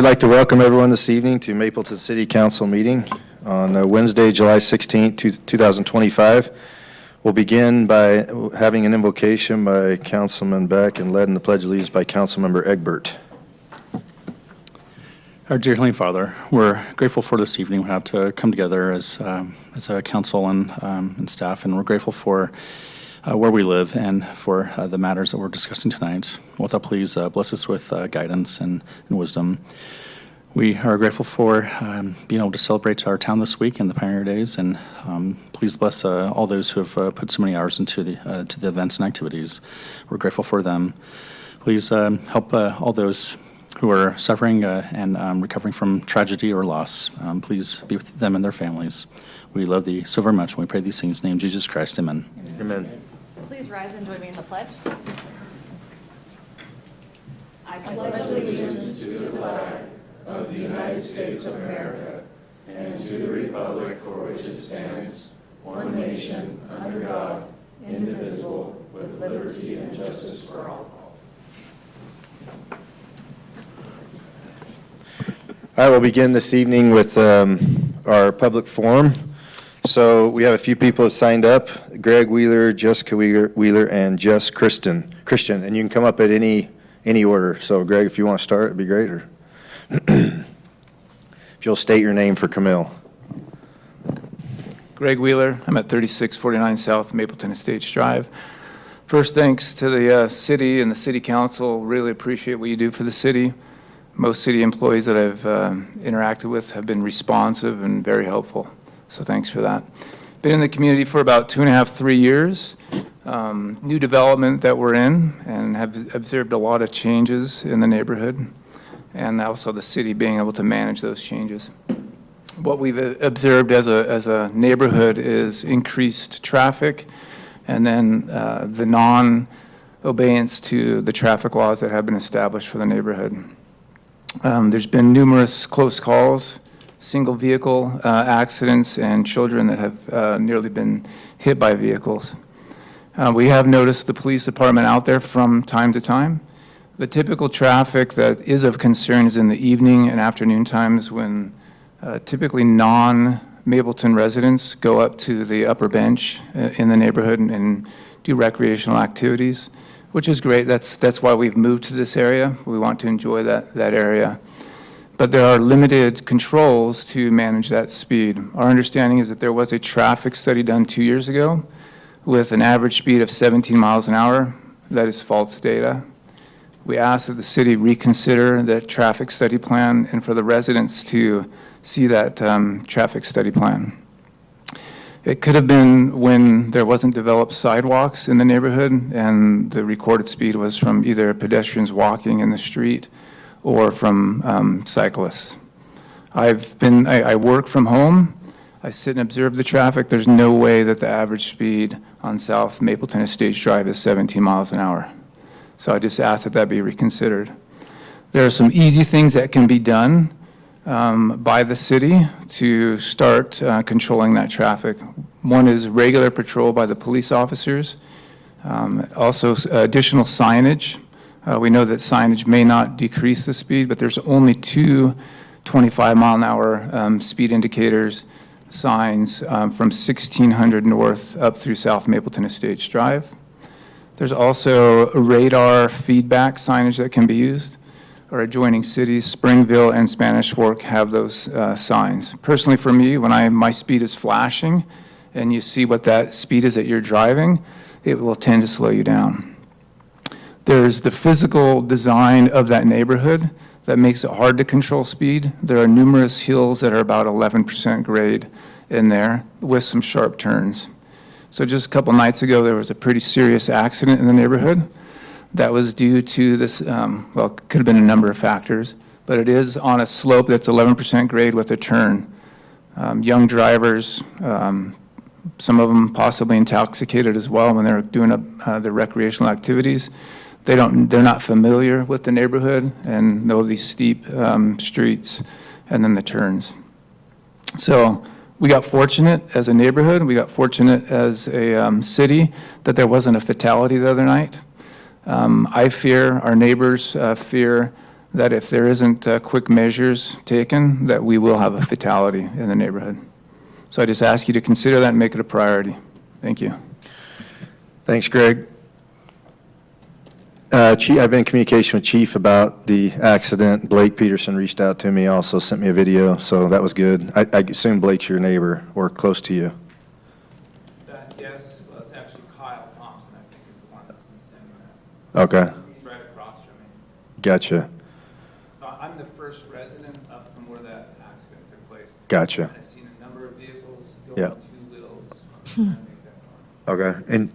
we'd like to welcome everyone this evening to Mapleton City Council meeting on Wednesday, July 16th, 2025. We'll begin by having an invocation by Councilman Beck and led in the Pledge of Allegiance by Councilmember Egbert. Our dear Heavenly Father, we're grateful for this evening. We have to come together as a council and staff, and we're grateful for where we live and for the matters that we're discussing tonight. Will please bless us with guidance and wisdom. We are grateful for being able to celebrate our town this week and the Pioneer Days, and please bless all those who have put so many hours into the events and activities. We're grateful for them. Please help all those who are suffering and recovering from tragedy or loss. Please be with them and their families. We love thee so very much, and we pray these things in the name of Jesus Christ. Amen. Amen. Please rise and join me in the pledge. I pledge allegiance to the flag of the United States of America and to the republic for which it stands, one nation, under God, indivisible, with liberty and justice for all. I will begin this evening with our public forum. So we have a few people signed up: Greg Wheeler, Jessica Wheeler, and Jess Christian. And you can come up at any order. So Greg, if you want to start, it'd be great. Or if you'll state your name for Camille. Greg Wheeler. I'm at 3649 South Mapleton Estates Drive. First, thanks to the city and the city council. Really appreciate what you do for the city. Most city employees that I've interacted with have been responsive and very helpful. So thanks for that. Been in the community for about 2.5, 3 years. New development that we're in, and have observed a lot of changes in the neighborhood, and also the city being able to manage those changes. What we've observed as a neighborhood is increased traffic, and then the non-obeyance to the traffic laws that have been established for the neighborhood. There's been numerous close calls, single vehicle accidents, and children that have nearly been hit by vehicles. We have noticed the police department out there from time to time. The typical traffic that is of concern is in the evening and afternoon times when typically non-Mapleton residents go up to the upper bench in the neighborhood and do recreational activities, which is great. That's why we've moved to this area. We want to enjoy that area. But there are limited controls to manage that speed. Our understanding is that there was a traffic study done 2 years ago with an average speed of 17 miles an hour. That is false data. We ask that the city reconsider that traffic study plan and for the residents to see that traffic study plan. It could have been when there wasn't developed sidewalks in the neighborhood and the recorded speed was from either pedestrians walking in the street or from cyclists. I work from home. I sit and observe the traffic. There's no way that the average speed on South Mapleton Estates Drive is 17 miles an hour. So I just ask that be reconsidered. There are some easy things that can be done by the city to start controlling that traffic. One is regular patrol by the police officers. Also additional signage. We know that signage may not decrease the speed, but there's only 2 25-mile-an-hour speed indicators signs from 1600 North up through South Mapleton Estates Drive. There's also a radar feedback signage that can be used. Our adjoining cities, Springville and Spanish Fork, have those signs. Personally, for me, when my speed is flashing and you see what that speed is that you're driving, it will tend to slow you down. There's the physical design of that neighborhood that makes it hard to control speed. There are numerous hills that are about 11% grade in there with some sharp turns. So just a couple nights ago, there was a pretty serious accident in the neighborhood. That was due to this, well, it could have been a number of factors, but it is on a slope that's 11% grade with a turn. Young drivers, some of them possibly intoxicated as well when they're doing their recreational activities. They're not familiar with the neighborhood and know these steep streets and then the turns. So we got fortunate as a neighborhood, we got fortunate as a city that there wasn't a fatality the other night. I fear, our neighbors fear that if there isn't quick measures taken, that we will have a fatality in the neighborhood. So I just ask you to consider that and make it a priority. Thank you. Thanks, Greg. Chief, I've been in communication with Chief about the accident. Blake Peterson reached out to me, also sent me a video, so that was good. I assume Blake's your neighbor or close to you. Yes, well, it's actually Kyle Thompson, I think, is the one that's been sending that. Okay, He's right across from me. gotcha, So I'm the first resident up from where that accident took place. gotcha. And I've seen a number of vehicles go Yeah. two Littles. I'm trying to make that one. Okay, and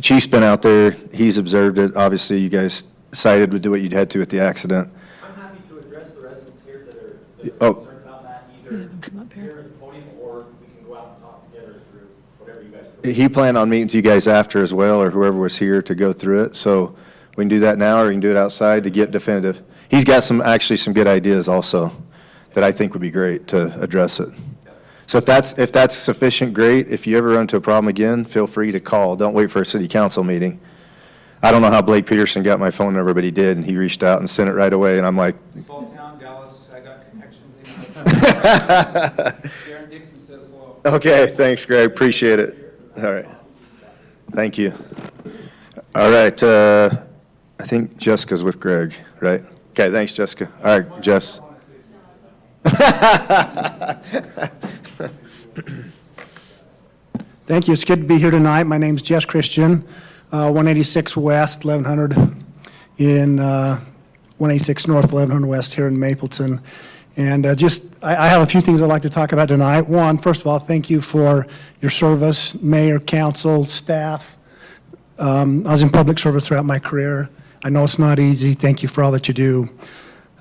Chief's been out there, he's observed it. Obviously, you guys cited with what you'd had to at the accident. I'm happy to address the residents here that are Oh. concerned about that, either here at the podium, or we can go out and talk together through whatever you guys prefer. He planned on meeting to you guys after as well, or whoever was here to go through it. So we can do that now, or we can do it outside to get definitive. He's got actually some good ideas also that I think would be great to address it. So if that's sufficient, great. If you ever run into a problem again, feel free to call. Don't wait for a city council meeting. I don't know how Blake Peterson got my phone number, but he did, and he reached out and sent it right away, and I'm like, Small town, Dallas, I got connections. Sharon Dixon says hello. okay, thanks, Greg, appreciate it. All right, thank you. All right, I think Jessica's with Greg, right? Okay, thanks, Jessica. All right, Jess. Thank you. It's good to be here tonight. My name's Jess Christian, 186 West, 1100 in 186 North, 1100 West here in Mapleton. And I have a few things I'd like to talk about tonight. One, first of all, thank you for your service, mayor, council, staff. I was in public service throughout my career. I know it's not easy. Thank you for all that you do.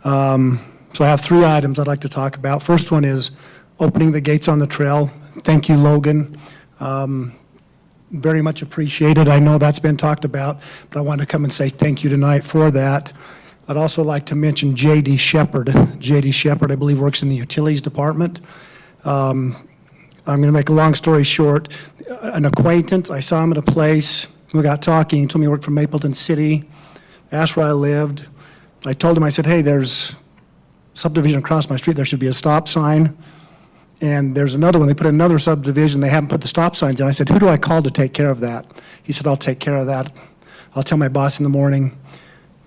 So I have three items I'd like to talk about. First one is opening the gates on the trail. Thank you, Logan. Very much appreciated. I know that's been talked about, but I want to come and say thank you tonight for that. I'd also like to mention J.D. Shepard. J.D. Shepard, I believe, works in the utilities department. I'm going to make a long story short. An acquaintance, I saw him at a place. We got talking. He told me he worked for Mapleton City. Asked where I lived. I told him, I said, hey, there's subdivision across my street. There should be a stop sign. And there's another one. They put another subdivision. They haven't put the stop signs in. I said, who do I call to take care of that? He said, I'll take care of that. I'll tell my boss in the morning.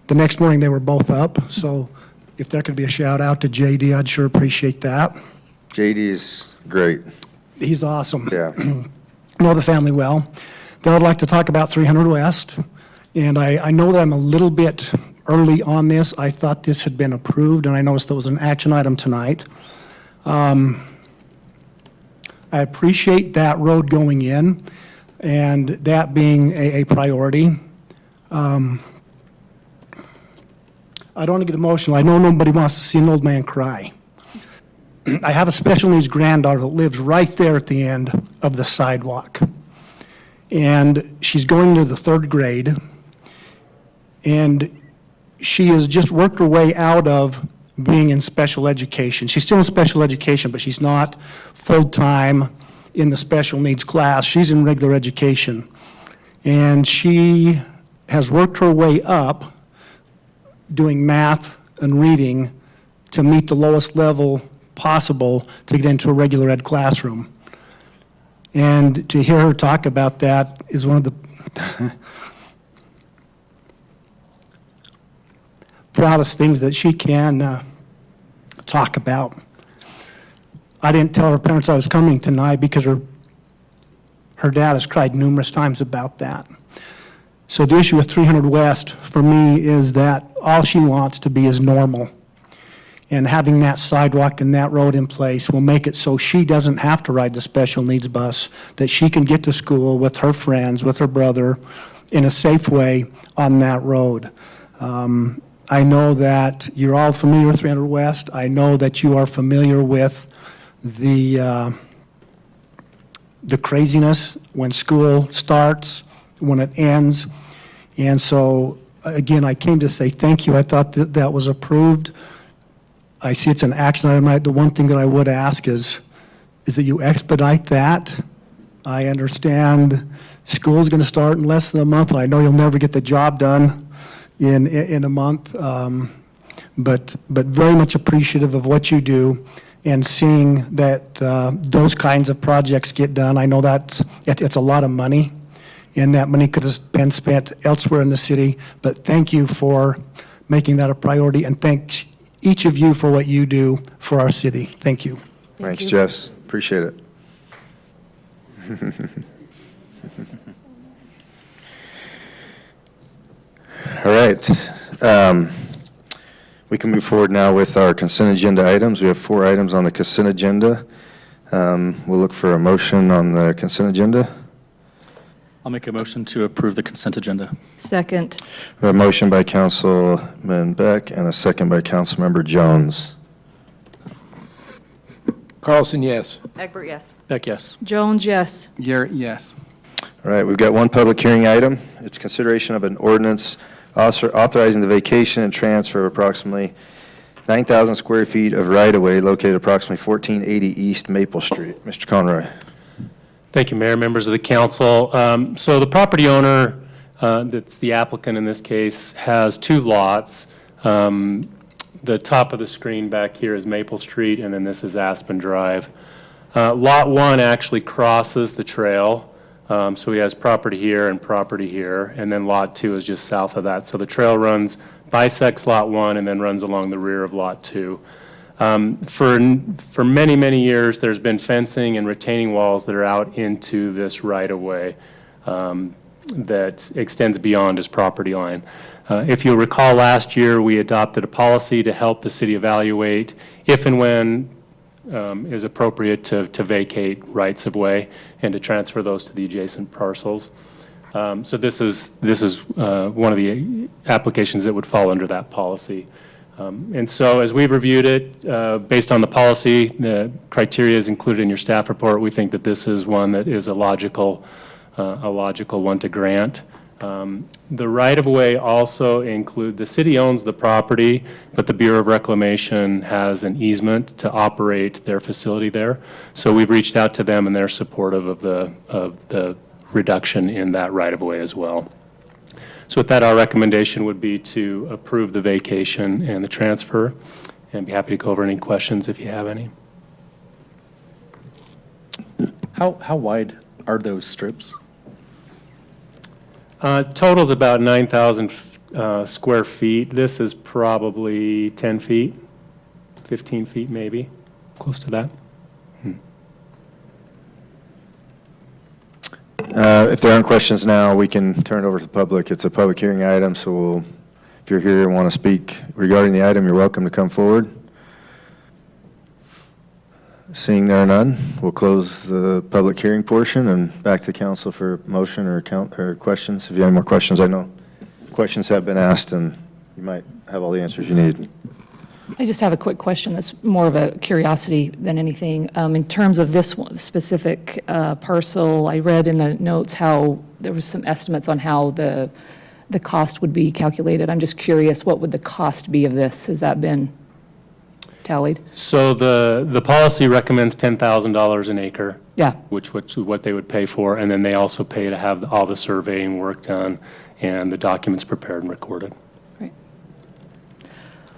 The next morning, they were both up. So if there could be a shout out to JD, I'd sure appreciate that. JD's great. He's awesome. Yeah. Know the family well. Then I'd like to talk about 300 West. And I know that I'm a little bit early on this. I thought this had been approved, and I noticed there was an action item tonight. I appreciate that road going in and that being a priority. I don't want to get emotional. I know nobody wants to see an old man cry. I have a special needs granddaughter that lives right there at the end of the sidewalk. And she's going to the 3rd grade. And she has just worked her way out of being in special education. She's still in special education, but she's not full-time in the special needs class. She's in regular education. And she has worked her way up doing math and reading to meet the lowest level possible to get into a regular ed classroom. And to hear her talk about that is one of the proudest things that she can talk about. I didn't tell her parents I was coming tonight because her dad has cried numerous times about that. So the issue with 300 West for me is that all she wants to be is normal. And having that sidewalk and that road in place will make it so she doesn't have to ride the special needs bus, that she can get to school with her friends, with her brother, in a safe way on that road. I know that you're all familiar with 300 West. I know that you are familiar with the craziness when school starts, when it ends. And so, again, I came to say thank you. I thought that that was approved. I see it's an action item. The one thing that I would ask is that you expedite that. I understand school's going to start in less than a month, and I know you'll never get the job done in a month. but very much appreciative of what you do and seeing that those kinds of projects get done. I know it's a lot of money, and that money could have been spent elsewhere in the city, but thank you for making that a priority, and thank each of you for what you do for our city. Thank you. Thanks, Jess. Appreciate it. All right. We can move forward now with our consent agenda items. We have 4 items on the consent agenda. We'll look for a motion on the consent agenda. I'll make a motion to approve the consent agenda. Second. We have a motion by Councilman Beck and a second by Councilmember Jones. Carlson, yes. Egbert, yes. Beck, yes. Jones, yes. Garrett, yes. All right, we've got one public hearing item. It's consideration of an ordinance authorizing the vacation and transfer of approximately 9,000 square feet of right-of-way located approximately 1480 East Maple Street. Mr. Conroy. Thank you, Mayor, members of the council. So the property owner, that's the applicant in this case, has 2 lots. The top of the screen back here is Maple Street, and then this is Aspen Drive. Lot 1 actually crosses the trail. So he has property here, and then Lot 2 is just south of that. So the trail bisects Lot 1 and then runs along the rear of Lot 2. For many, many years, there's been fencing and retaining walls that are out into this right-of-way that extends beyond his property line. If you'll recall, last year, we adopted a policy to help the city evaluate if and when is appropriate to vacate rights-of-way and to transfer those to the adjacent parcels. So this is one of the applications that would fall under that policy. And so as we've reviewed it, based on the policy, the criteria is included in your staff report. We think that this is one that is a logical one to grant. The right-of-way also the city owns the property, but the Bureau of Reclamation has an easement to operate their facility there. So we've reached out to them, and they're supportive of the reduction in that right-of-way as well. So with that, our recommendation would be to approve the vacation and the transfer, and be happy to go over any questions if you have any. How wide are those strips? Total's about 9,000 square feet. This is probably 10 feet, 15 feet maybe, close to that. If there aren't questions now, we can turn it over to the public. It's a public hearing item, so if you're here and want to speak regarding the item, you're welcome to come forward. Seeing there are none, we'll close the public hearing portion and back to council for motion or questions. If you have any more questions, I know questions have been asked and you might have all the answers you need. I just have a quick question that's more of a curiosity than anything. In terms of this one specific parcel, I read in the notes how there was some estimates on how the cost would be calculated. I'm just curious, what would the cost be of this? Has that been tallied? So the policy recommends $10,000 an acre. Yeah. Which is what they would pay for, and then they also pay to have all the surveying work done and the documents prepared and recorded. Great.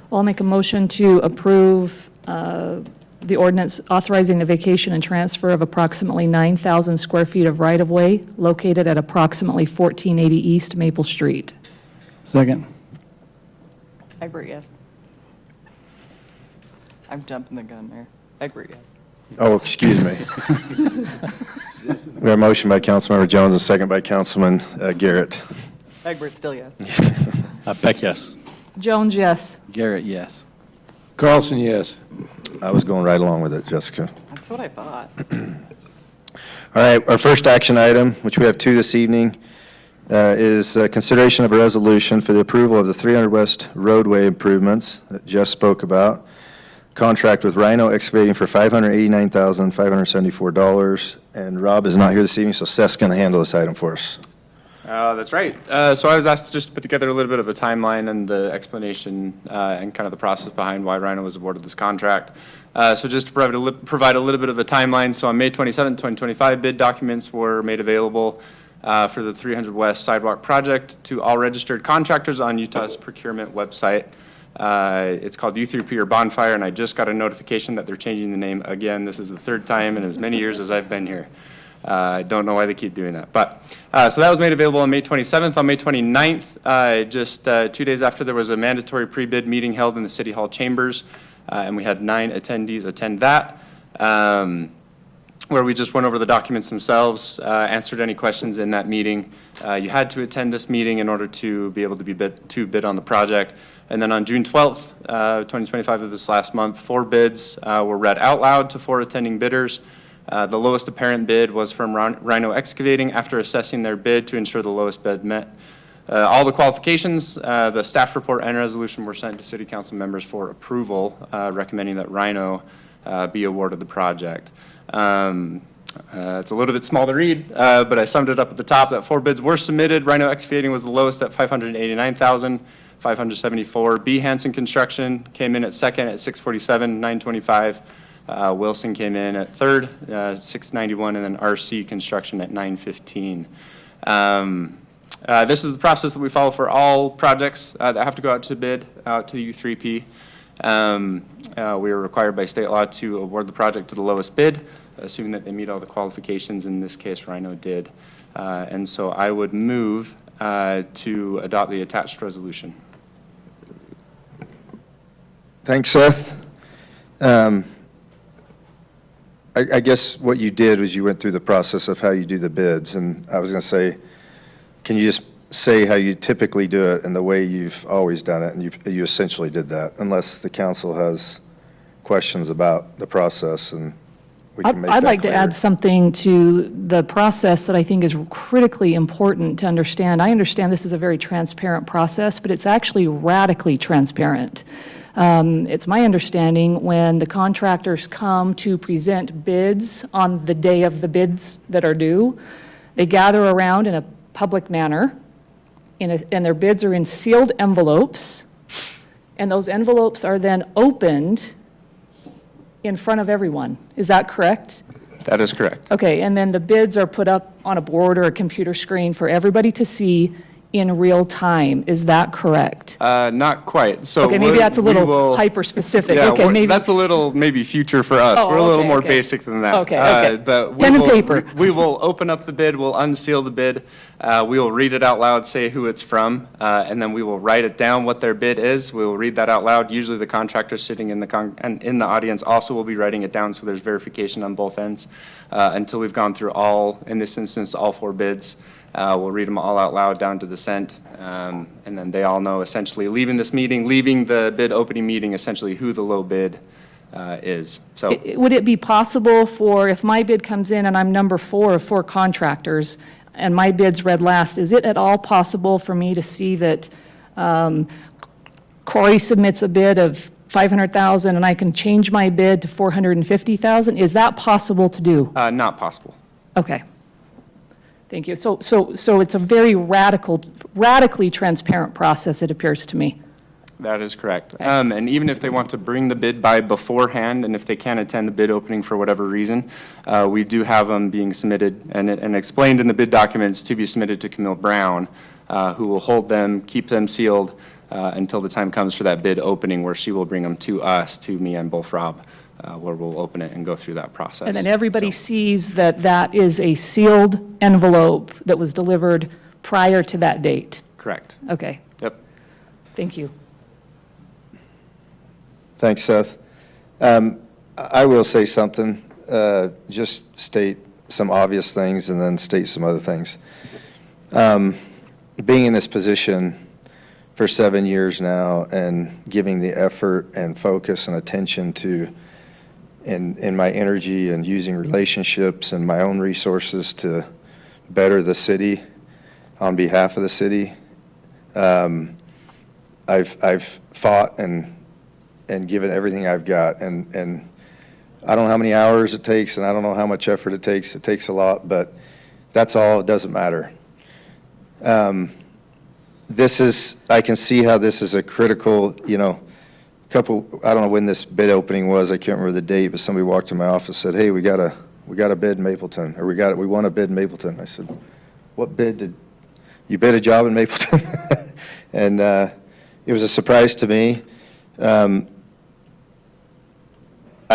Well, I'll make a motion to approve the ordinance authorizing the vacation and transfer of approximately 9,000 square feet of right-of-way located at approximately 1480 East Maple Street. Second. Egbert, yes. I'm jumping the gun there. Egbert, yes. Oh, excuse me. We have a motion by Councilmember Jones, a second by Councilman Garrett. Egbert, still yes. Beck, yes. Jones, yes. Garrett, yes. Carlson, yes. I was going right along with it, Jessica. That's what I thought. All right, our first action item, which we have 2 this evening, is consideration of a resolution for the approval of the 300 West roadway improvements that Jess spoke about. Contract with Rhino Excavating for $589,574. And Rob is not here this evening, so Seth's going to handle this item for us. That's right. So I was asked to just put together a little bit of a timeline and the explanation and kind of the process behind why Rhino was awarded this contract. So just to provide a little bit of a timeline, so on May 27, 2025, bid documents were made available for the 300 West Sidewalk project to all registered contractors on Utah's procurement website. It's called U3P or Bonfire, and I just got a notification that they're changing the name again. This is the third time in as many years as I've been here. I don't know why they keep doing that. But, so that was made available on May 27th. On May 29th, just 2 days after, there was a mandatory pre-bid meeting held in the City Hall chambers, and we had 9 attendees attend that, where we just went over the documents themselves, answered any questions in that meeting. You had to attend this meeting in order to be able to bid on the project. And then on June 12th, 2025 of this last month, 4 bids were read out loud to 4 attending bidders. The lowest apparent bid was from Rhino Excavating. After assessing their bid to ensure the lowest bid met all the qualifications, the staff report and resolution were sent to City Council members for approval, recommending that Rhino be awarded the project. It's a little bit small to read, but I summed it up at the top that 4 bids were submitted. Rhino Excavating was the lowest at $589,574. B. Hansen Construction came in at second at $647,925. Wilson came in at third, $691, and then RC Construction at $915. This is the process that we follow for all projects that have to go out to bid, out to U3P. We are required by state law to award the project to the lowest bid, assuming that they meet all the qualifications. In this case, Rhino did. And so I would move to adopt the attached resolution. Thanks, Seth. I guess what you did was you went through the process of how you do the bids, and I was going to say, can you just say how you typically do it and the way you've always done it, and you essentially did that, unless the council has questions about the process, and we can make that I'd like to clear. add something to the process that I think is critically important to understand. I understand this is a very transparent process, but it's actually radically transparent. It's my understanding when the contractors come to present bids on the day of the bids that are due, they gather around in a public manner, and their bids are in sealed envelopes, and those envelopes are then opened in front of everyone. Is that correct? That is correct. Okay, and then the bids are put up on a board or a computer screen for everybody to see in real time. Is that correct? Not quite. So Okay, maybe that's a we little will- hyper-specific. Yeah, Okay, maybe. that's a little maybe future for us. Oh, We're a little okay, more okay. basic than that. Okay, okay. But Pen and paper. We will open up the bid, we'll unseal the bid, we will read it out loud, say who it's from, and then we will write it down what their bid is. We will read that out loud. Usually the contractor sitting in the audience also will be writing it down, so there's verification on both ends, until we've gone through in this instance, all 4 bids. We'll read them all out loud down to the cent, and then they all know essentially leaving the bid opening meeting, essentially who the low bid is. So Would it be possible for, if my bid comes in and I'm number 4 of 4 contractors, and my bid's read last, is it at all possible for me to see that Corey submits a bid of $500,000 and I can change my bid to $450,000? Is that possible to do? not possible. Okay. Thank you. So it's a very radically transparent process, it appears to me. That is correct. And even if they want to bring the bid by beforehand, and if they can't attend the bid opening for whatever reason, we do have them being submitted and explained in the bid documents to be submitted to Camille Brown, who will hold them, keep them sealed until the time comes for that bid opening, where she will bring them to us, to me and both Rob, where we'll open it and go through that process. And then everybody sees that that is a sealed envelope that was delivered prior to that date. Correct. Okay, Yep. thank you. Thanks, Seth. I will say something, just state some obvious things and then state some other things. Being in this position for 7 years now and giving the effort and focus and attention to, in my energy and using relationships and my own resources to better the city on behalf of the city, I've fought and given everything I've got, and I don't know how many hours it takes, and I don't know how much effort it takes. It takes a lot, but that's all. It doesn't matter. I can see how this is a critical, I don't know when this bid opening was. I can't remember the date, but somebody walked in my office and said, "Hey, we got a bid in Mapleton," or we want a bid in Mapleton. I said, "What bid did you bid a job in Mapleton?" And it was a surprise to me. I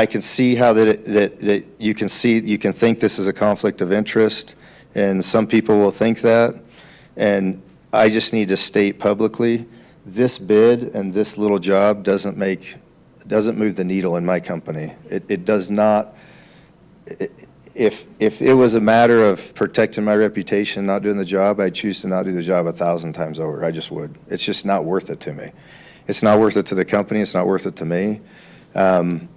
can see how that you can think this is a conflict of interest, and some people will think that. And I just need to state publicly, this bid and this little job doesn't move the needle in my company. It does not. If it was a matter of protecting my reputation, not doing the job, I'd choose to not do the job 1,000 times over. I just would. It's just not worth it to me. It's not worth it to the company. It's not worth it to me. So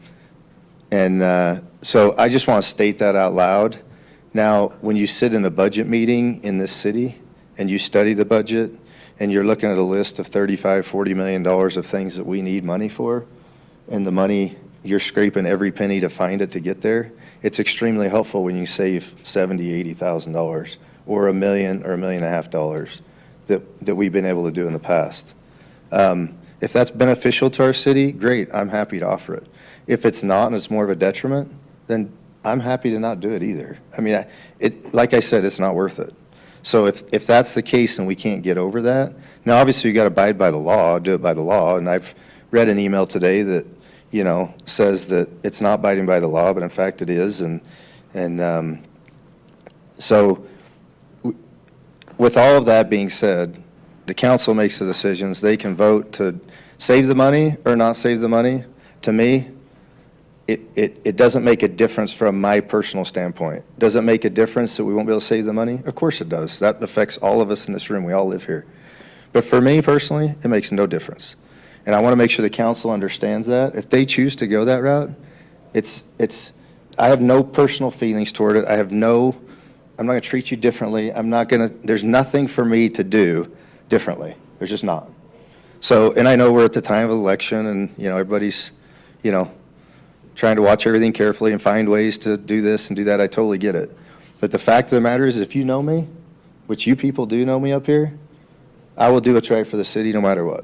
I just want to state that out loud. Now, when you sit in a budget meeting in this city and you study the budget and you're looking at a list of $35, $40 million of things that we need money for, and the money, you're scraping every penny to find it to get there, it's extremely helpful when you save $70,000, $80,000 or $1 million or $1.5 million that we've been able to do in the past. If that's beneficial to our city, great, I'm happy to offer it. If it's not and it's more of a detriment, then I'm happy to not do it either. I mean, like I said, it's not worth it. So if that's the case and we can't get over that, now obviously you got to abide by the law, do it by the law, and I've read an email today that, you know, says that it's not abiding by the law, but in fact it is, so with all of that being said, the council makes the decisions. They can vote to save the money or not save the money. To me, it doesn't make a difference from my personal standpoint. Does it make a difference that we won't be able to save the money? Of course it does. That affects all of us in this room. We all live here. But for me personally, it makes no difference. And I want to make sure the council understands that. If they choose to go that route, I have no personal feelings toward it. I'm not going to treat you differently. There's nothing for me to do differently. There's just not. So, and I know we're at the time of election and, you know, everybody's, you know, trying to watch everything carefully and find ways to do this and do that. I totally get it. But the fact of the matter is, if you know me, which you people do know me up here, I will do what's right for the city no matter what.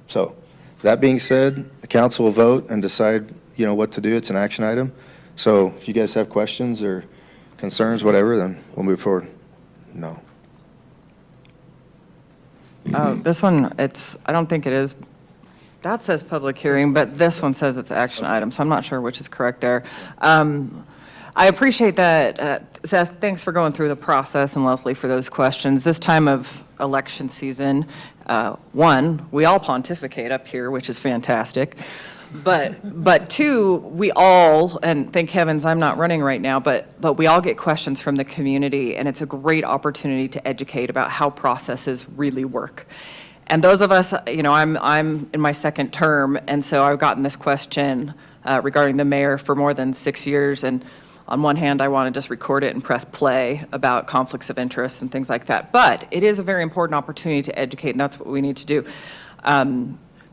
So, that being said, the council will vote and decide, you know, what to do. It's an action item. So if you guys have questions or concerns, whatever, then we'll move forward. No. Oh, this one, I don't think it is. That says public hearing, but this one says it's action item, so I'm not sure which is correct there. I appreciate that, Seth, thanks for going through the process, and Leslie for those questions. This time of election season, one, we all pontificate up here, which is fantastic. But two, we all, and thank heavens I'm not running right now, but we all get questions from the community, and it's a great opportunity to educate about how processes really work. And those of us, you know, I'm in my second term, and so I've gotten this question regarding the mayor for more than 6 years, and on one hand, I want to just record it and press play about conflicts of interest and things like that. But it is a very important opportunity to educate, and that's what we need to do.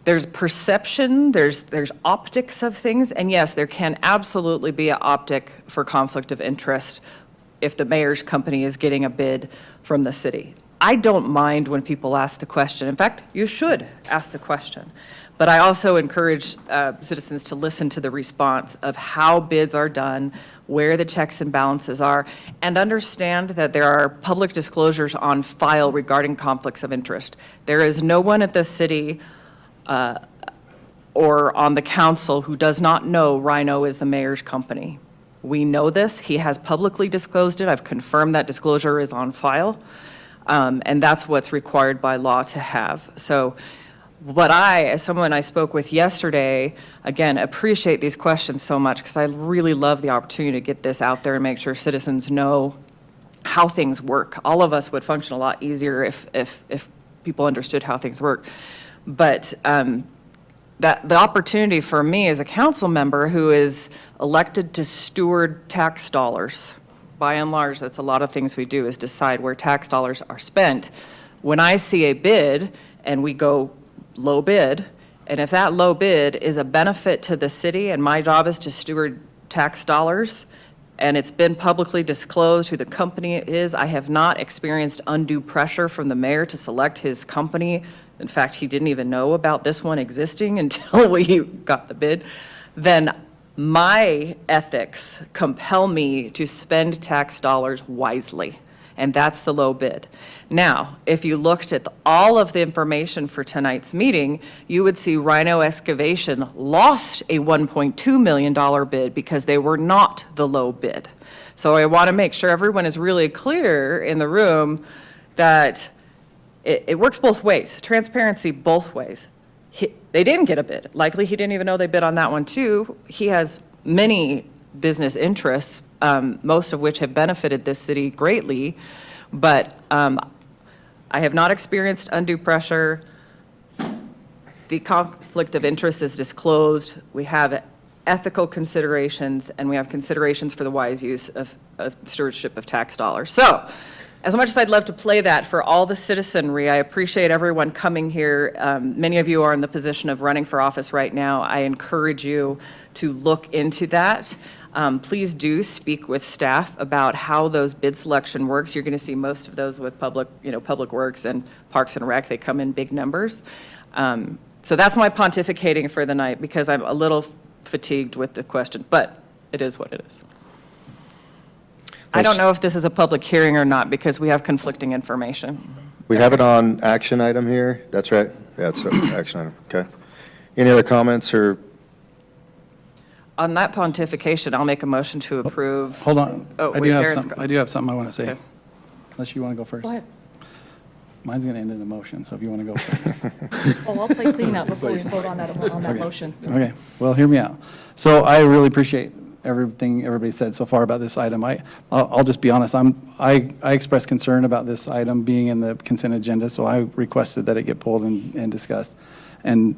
There's perception, there's optics of things, and yes, there can absolutely be an optic for conflict of interest if the mayor's company is getting a bid from the city. I don't mind when people ask the question. In fact, you should ask the question. But I also encourage citizens to listen to the response of how bids are done, where the checks and balances are, and understand that there are public disclosures on file regarding conflicts of interest. There is no one at the city or on the council who does not know Rhino is the mayor's company. We know this. He has publicly disclosed it. I've confirmed that disclosure is on file. And that's what's required by law to have. So what as someone I spoke with yesterday, again, appreciate these questions so much because I really love the opportunity to get this out there and make sure citizens know how things work. All of us would function a lot easier if people understood how things work. But that the opportunity for me as a council member who is elected to steward tax dollars, by and large, that's a lot of things we do is decide where tax dollars are spent. When I see a bid and we go low bid, and if that low bid is a benefit to the city and my job is to steward tax dollars, and it's been publicly disclosed who the company is, I have not experienced undue pressure from the mayor to select his company. In fact, he didn't even know about this one existing until we got the bid. Then my ethics compel me to spend tax dollars wisely. and that's the low bid. Now, if you looked at all of the information for tonight's meeting, you would see Rhino Excavation lost a $1.2 million bid because they were not the low bid. So I want to make sure everyone is really clear in the room that it works both ways, transparency both ways. They didn't get a bid. Likely he didn't even know they bid on that one too. He has many business interests, most of which have benefited this city greatly, but I have not experienced undue pressure. The conflict of interest is disclosed. We have ethical considerations, and we have considerations for the wise use of stewardship of tax dollars. So, as much as I'd love to play that for all the citizenry, I appreciate everyone coming here. Many of you are in the position of running for office right now. I encourage you to look into that. Please do speak with staff about how those bid selection works. You're going to see most of those with public works and parks and rec. They come in big numbers. So that's my pontificating for the night because I'm a little fatigued with the question, but it is what it is. I don't know if this is a public hearing or not because we have conflicting information. We have it on action item here. That's right. Yeah, it's an action item. Okay. Any other comments or? On that pontification, I'll make a motion to approve. Hold on. Oh, I wait, do have Darren's something, I do have something I want to say. Okay. Unless you want to go first. Go ahead. Mine's going to end in a motion, so if you want to go first. Oh, I'll play cleanup before we vote on that motion. Okay, well, hear me out. So I really appreciate everything everybody said so far about this item. I'll just be honest, I expressed concern about this item being in the consent agenda, so I requested that it get pulled and discussed. And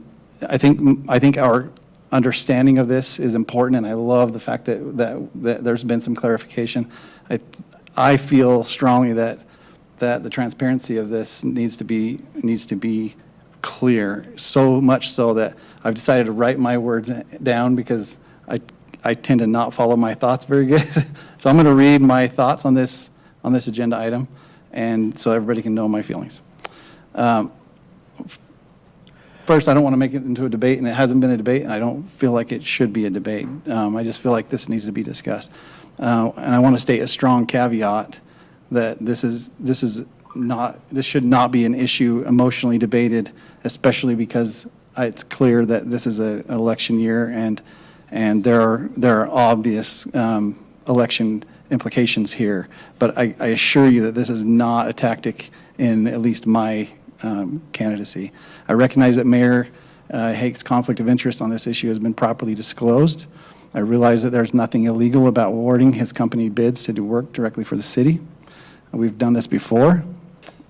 I think our understanding of this is important, and I love the fact that there's been some clarification. I feel strongly that the transparency of this needs to be clear, so much so that I've decided to write my words down because I tend to not follow my thoughts very good. So I'm going to read my thoughts on this agenda item, and so everybody can know my feelings. First, I don't want to make it into a debate, and it hasn't been a debate, and I don't feel like it should be a debate. I just feel like this needs to be discussed. And I want to state a strong caveat that this should not be an issue emotionally debated, especially because it's clear that this is an election year and there are obvious election implications here. But I assure you that this is not a tactic in at least my candidacy. I recognize that Mayor Hake's conflict of interest on this issue has been properly disclosed. I realize that there's nothing illegal about awarding his company bids to do work directly for the city. We've done this before,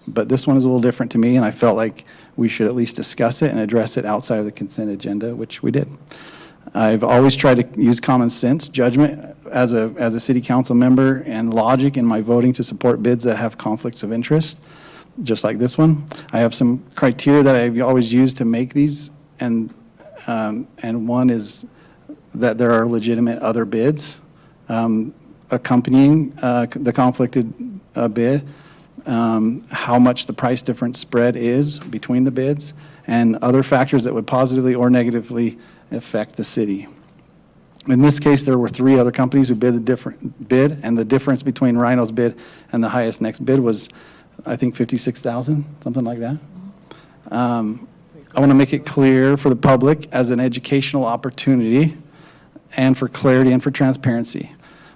but this one is a little different to me, and I felt like we should at least discuss it and address it outside of the consent agenda, which we did. I've always tried to use common sense, judgment as a city council member, and logic in my voting to support bids that have conflicts of interest, just like this one. I have some criteria that I've always used to make these, and one is that there are legitimate other bids accompanying the conflicted bid, how much the price difference spread is between the bids, and other factors that would positively or negatively affect the city. In this case, there were 3 other companies who bid a different bid, and the difference between Rhino's bid and the highest next bid was, I think, $56,000, something like that. I want to make it clear for the public as an educational opportunity and for clarity and for transparency.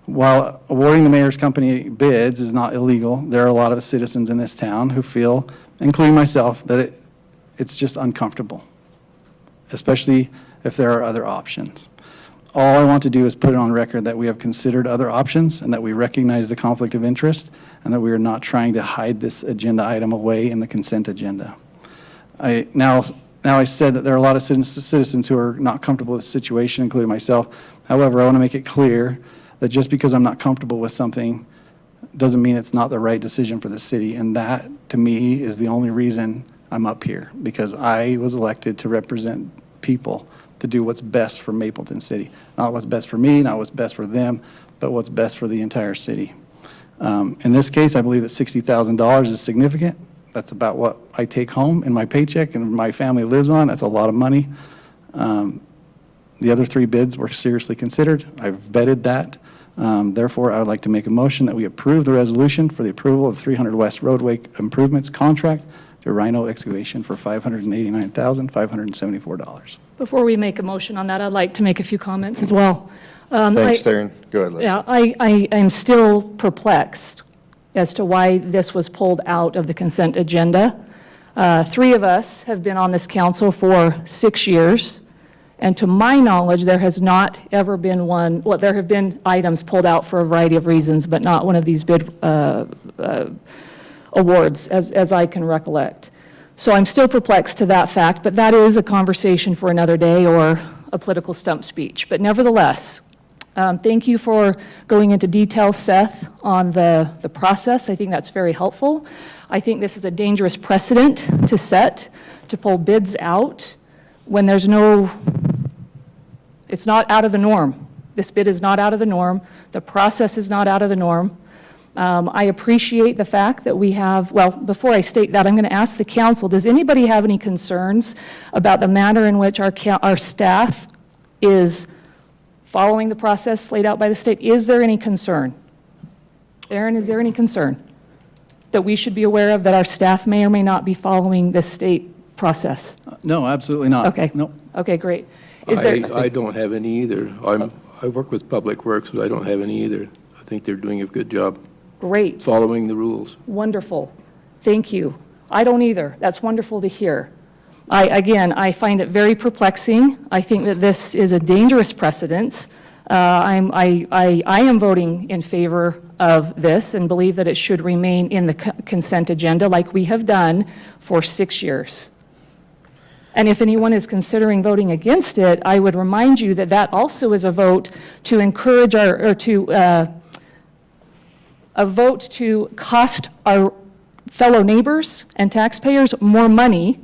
While awarding the mayor's company bids is not illegal, there are a lot of citizens in this town who feel, including myself, that it's just uncomfortable, especially if there are other options. All I want to do is put it on record that we have considered other options and that we recognize the conflict of interest and that we are not trying to hide this agenda item away in the consent agenda. Now I said that there are a lot of citizens who are not comfortable with the situation, including myself. However, I want to make it clear that just because I'm not comfortable with something doesn't mean it's not the right decision for the city. And that, to me, is the only reason I'm up here, because I was elected to represent people to do what's best for Mapleton City. Not what's best for me, not what's best for them, but what's best for the entire city. In this case, I believe that $60,000 is significant. That's about what I take home in my paycheck and my family lives on. That's a lot of money. The other 3 bids were seriously considered. I've vetted that. Therefore, I would like to make a motion that we approve the resolution for the approval of 300 West Roadway Improvements Contract to Rhino Excavation for $589,574. Before we make a motion on that, I'd like to make a few comments as well. Thanks, Theron. Go ahead, Liz. Yeah, I am still perplexed as to why this was pulled out of the consent agenda. Three of us have been on this council for 6 years, and to my knowledge, there has not ever been one, well, there have been items pulled out for a variety of reasons, but not one of these bid awards, as I can recollect. So I'm still perplexed to that fact, but that is a conversation for another day or a political stump speech. But nevertheless, thank you for going into detail, Seth, on the process. I think that's very helpful. I think this is a dangerous precedent to set, to pull bids out when there's no, it's not out of the norm. This bid is not out of the norm. The process is not out of the norm. I appreciate the fact that we have, well, before I state that, I'm going to ask the council, does anybody have any concerns about the manner in which our staff is following the process laid out by the state? Is there any concern? Aaron, is there any concern that we should be aware of, that our staff may or may not be following the state process? No, absolutely not. Okay. Nope. Okay, great. Is there, I don't have any either. I work with Public Works, but I don't have any either. I think they're doing a good job great, following the rules. wonderful. Thank you. I don't either. That's wonderful to hear. Again, I find it very perplexing. I think that this is a dangerous precedent. I am voting in favor of this and believe that it should remain in the consent agenda like we have done for 6 years. And if anyone is considering voting against it, I would remind you that that also is a vote to encourage a vote to cost our fellow neighbors and taxpayers more money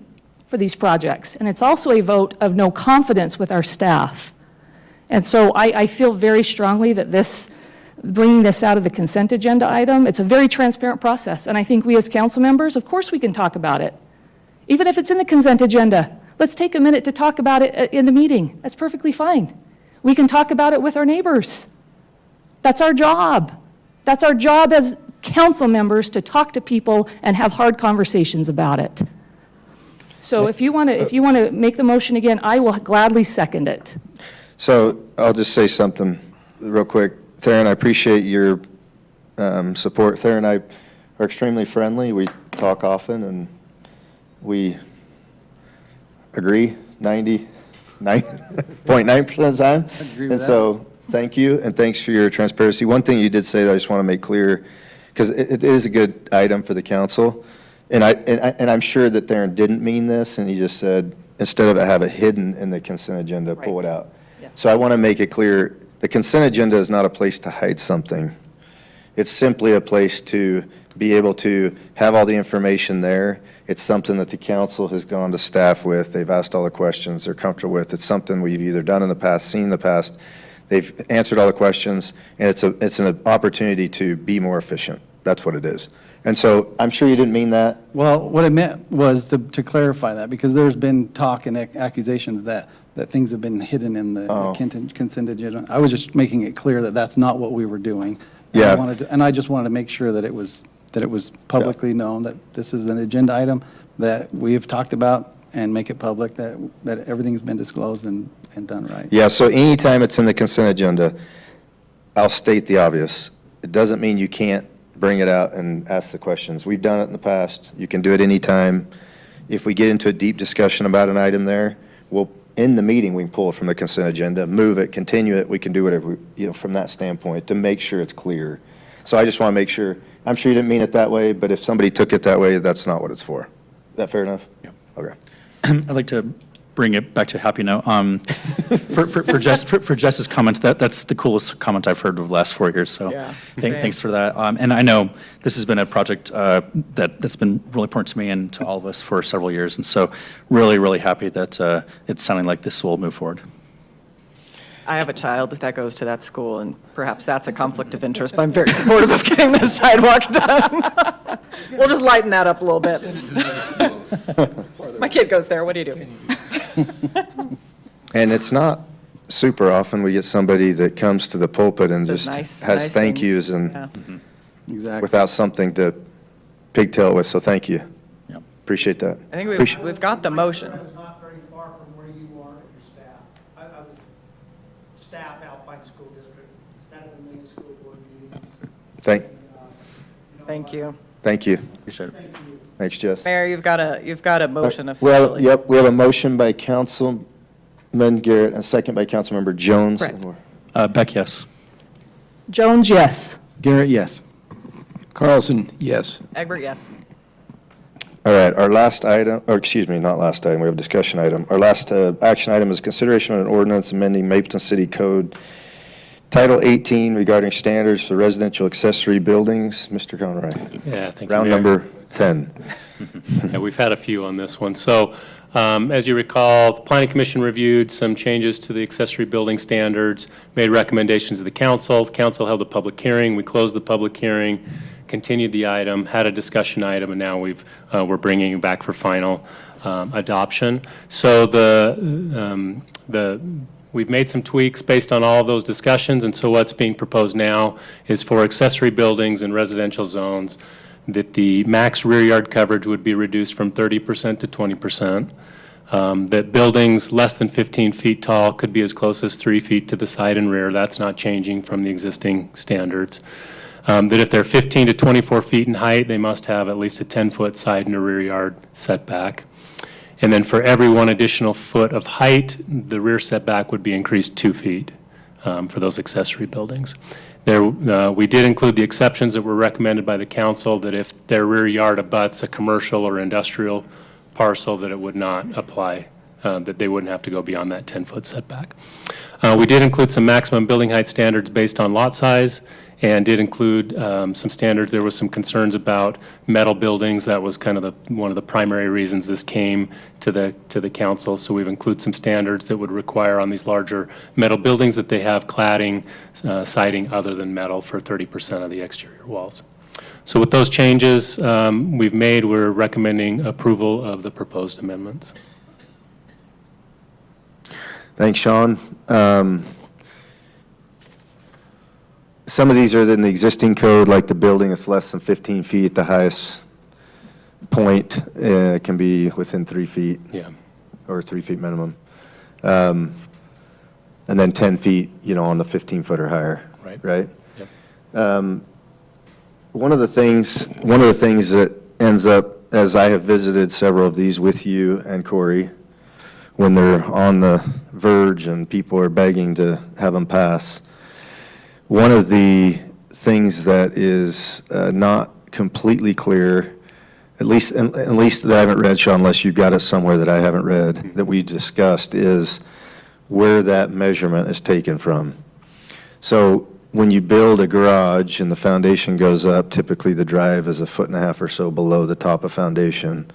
for these projects. And it's also a vote of no confidence with our staff. And so I feel very strongly that bringing this out of the consent agenda item, it's a very transparent process. And I think we as council members, of course we can talk about it. Even if it's in the consent agenda, let's take a minute to talk about it in the meeting. That's perfectly fine. We can talk about it with our neighbors. That's our job. That's our job as council members, to talk to people and have hard conversations about it. So if you want to make the motion again, I will gladly second it. So I'll just say something real quick. Theron, I appreciate your support. Theron and I are extremely friendly. We talk often, and we agree 99.9% of the time. agree with And that. so thank you, and thanks for your transparency. One thing you did say that I just want to make clear, because it is a good item for the council, and I'm sure that Theron didn't mean this, and he just said, instead of have it hidden in the consent agenda, pull it Right. out. Yeah. So I want to make it clear, the consent agenda is not a place to hide something. It's simply a place to be able to have all the information there. It's something that the council has gone to staff with. They've asked all the questions they're comfortable with. It's something we've either done in the past, seen in the past. They've answered all the questions, and it's an opportunity to be more efficient. That's what it is. And so I'm sure you didn't mean that. Well, what I meant was to clarify that, because there's been talk and accusations that things have been hidden in the Oh. consent agenda. I was just making it clear that that's not what we were doing. And Yeah. I just wanted to make sure that it was publicly known that this is an agenda item that we have talked about, and make it public, that everything's been disclosed and done right. Yeah, so anytime it's in the consent agenda, I'll state the obvious. It doesn't mean you can't bring it out and ask the questions. We've done it in the past. You can do it anytime. If we get into a deep discussion about an item there, in the meeting, we can pull it from the consent agenda, move it, continue it. We can do whatever, from that standpoint, to make sure it's clear. So I just want to make sure, I'm sure you didn't mean it that way, but if somebody took it that way, that's not what it's for. Is that fair enough? Yeah. Okay. I'd like to bring it back to a happy note. For Jess's comment, that's the coolest comment I've heard of the last 4 years, so Yeah, same. thanks for that. And I know this has been a project that's been really important to me and to all of us for several years, and so really, really happy that it's sounding like this will move forward. I have a child that goes to that school, and perhaps that's a conflict of interest, but I'm very supportive of getting the sidewalk done. We'll just lighten that up a little bit. My kid goes there, what do you do? And it's not super often we get somebody that comes to the pulpit and Says just nice- has nice thank things. yous and Yeah. Exactly. without something to pigtail with, so thank you. Yep. Appreciate that. I think we've got the motion. I was not very far from where you are at your staff. I was staff Alpine School District, sat in the many school board meetings. Thank you. Thank you. Appreciate it. Thanks, Jess. Mayor, you've got a motion Well, officially. yep, we have a motion by Councilman Garrett and a second by Councilmember Jones. Correct. Beck, yes. Jones, yes. Garrett, yes. Carlson, yes. Egbert, yes. All right, our last item, or excuse me, not last item, we have a discussion item. Our last action item is consideration of an ordinance amending Mapleton City Code Title 18 regarding standards for residential accessory buildings. Mr. Conroy, Yeah, thank you, round Mayor. number 10. Yeah, we've had a few on this one. So, as you recall, the Planning Commission reviewed some changes to the accessory building standards, made recommendations to the council. The council held a public hearing. We closed the public hearing, continued the item, had a discussion item, and now we're bringing it back for final adoption. So we've made some tweaks based on all of those discussions, and so what's being proposed now is for accessory buildings in residential zones that the max rear yard coverage would be reduced from 30% to 20%, that buildings less than 15 feet tall could be as close as 3 feet to the side and rear. That's not changing from the existing standards. That if they're 15 to 24 feet in height, they must have at least a 10-foot side and a rear yard setback. And then for every 1 additional foot of height, the rear setback would be increased 2 feet for those accessory buildings. We did include the exceptions that were recommended by the council, that if their rear yard abuts a commercial or industrial parcel, that it would not apply, that they wouldn't have to go beyond that 10-foot setback. We did include some maximum building height standards based on lot size, and did include some standards. There was some concerns about metal buildings. That was kind of one of the primary reasons this came to the council. So we've included some standards that would require on these larger metal buildings that they have cladding, siding other than metal for 30% of the exterior walls. So with those changes we've made, we're recommending approval of the proposed amendments. Thanks, Sean. Some of these are in the existing code, like the building is less than 15 feet, the highest point can be within 3 feet. Yeah. Or 3 feet minimum. And then 10 feet, on the 15-foot or higher. Right? Yep. One of the things that ends up, as I have visited several of these with you and Corey, when they're on the verge and people are begging to have them pass, one of the things that is not completely clear, at least that I haven't read, Sean, unless you've got it somewhere that I haven't read, that we discussed, is where that measurement is taken from. So when you build a garage and the foundation goes up, typically the drive is 1.5 feet or so below the top of foundation.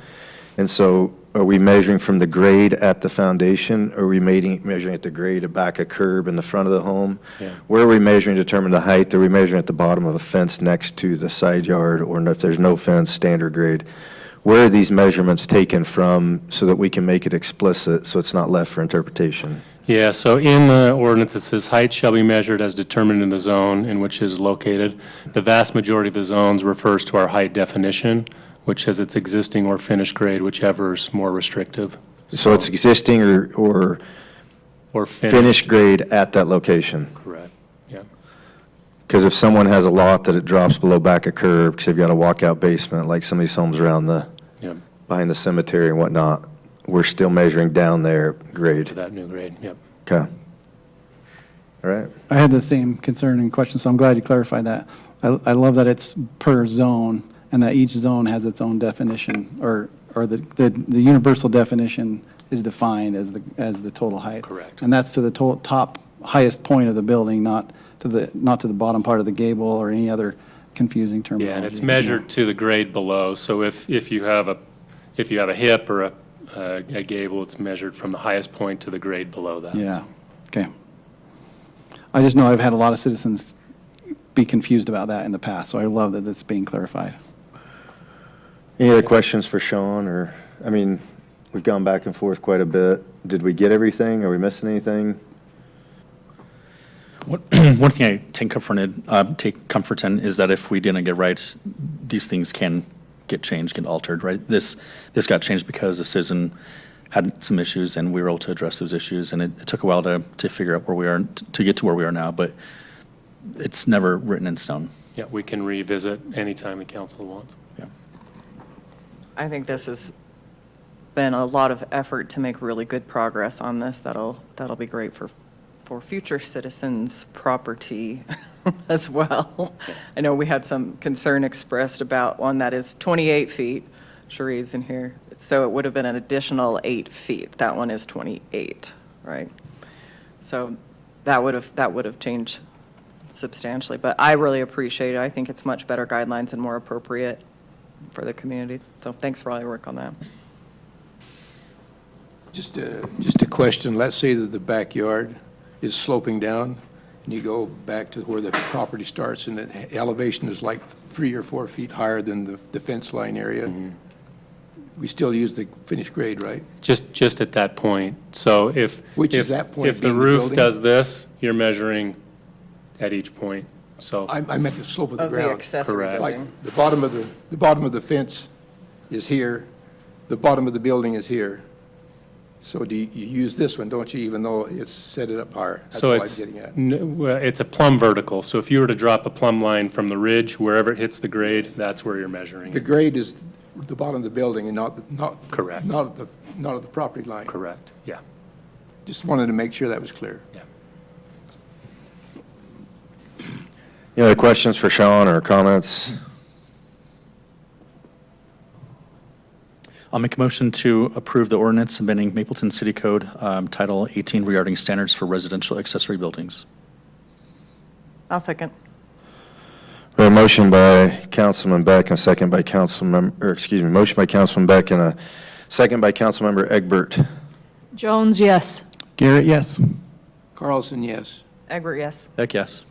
And so are we measuring from the grade at the foundation, or are we measuring at the grade back a curb in the front of the home? Yeah. Where are we measuring to determine the height? Are we measuring at the bottom of a fence next to the side yard, or if there's no fence, standard grade? Where are these measurements taken from so that we can make it explicit so it's not left for interpretation? Yeah, so in the ordinance, it says height shall be measured as determined in the zone in which it is located. The vast majority of the zones refers to our height definition, which says it's existing or finished grade, whichever is more restrictive. So it's existing or Or finished grade at that location? Correct, yeah. Because if someone has a lot that it drops below back a curb, because they've got a walkout basement, like some of these homes around Yeah, behind the cemetery and whatnot, we're still measuring down their to grade. that new grade, yep. Okay. All right. I had the same concern and question, so I'm glad you clarified that. I love that it's per zone, and that each zone has its own definition, or the universal definition is defined as the total height. Correct. And that's to the top highest point of the building, not to the bottom part of the gable or any other confusing terminology. Yeah, and it's measured to the grade below, so if you have a hip or a gable, it's measured from the highest point to the grade below that. Yeah, okay. I just know I've had a lot of citizens be confused about that in the past, so I love that it's being clarified. Any other questions for Sean, or, we've gone back and forth quite a bit. Did we get everything? Are we missing anything? One thing I take comfort in is that if we didn't get right, these things can get changed, get altered, right? This got changed because the citizen had some issues, and we were able to address those issues, and it took a while to figure out where we are, to get to where we are now, but it's never written in stone. Yeah, we can revisit anytime the council wants. Yeah. I think this has been a lot of effort to make really good progress on this. That'll be great for future citizens' property as well. I know we had some concern expressed about one that is 28 feet. Cherie's in here. So it would have been an additional 8 feet. That one is 28, right? So that would have changed substantially. But I really appreciate it. I think it's much better guidelines and more appropriate for the community. So thanks for all your work on that. Just a question, let's say that the backyard is sloping down, and you go back to where the property starts, and the elevation is like 3 or 4 feet higher than the fence line area. We still use the finished grade, right? Just at that point. So Which is that point if the being the roof building? does this, you're measuring at each point. So I meant the slope of the Of the ground. accessory Correct. Like, building. the bottom of the fence is here, the bottom of the building is here. So you use this one, don't you, even though it's set it up higher? That's So all I'm it's, getting at. well, it's a plumb vertical. So if you were to drop a plumb line from the ridge, wherever it hits the grade, that's where you're measuring The it. grade is the bottom of the building and not Correct. not at the property line. Correct, yeah. Just wanted to make sure that was clear. Any other questions for Sean or comments? I'll make a motion to approve the ordinance amending Mapleton City Code, Title 18 regarding standards for residential accessory buildings. I'll second. We have a motion by Councilman Beck and a second by motion by Councilman Beck and a second by Councilmember Egbert. Jones, yes. Garrett, yes. Carlson, yes. Egbert, yes. Heck, yes.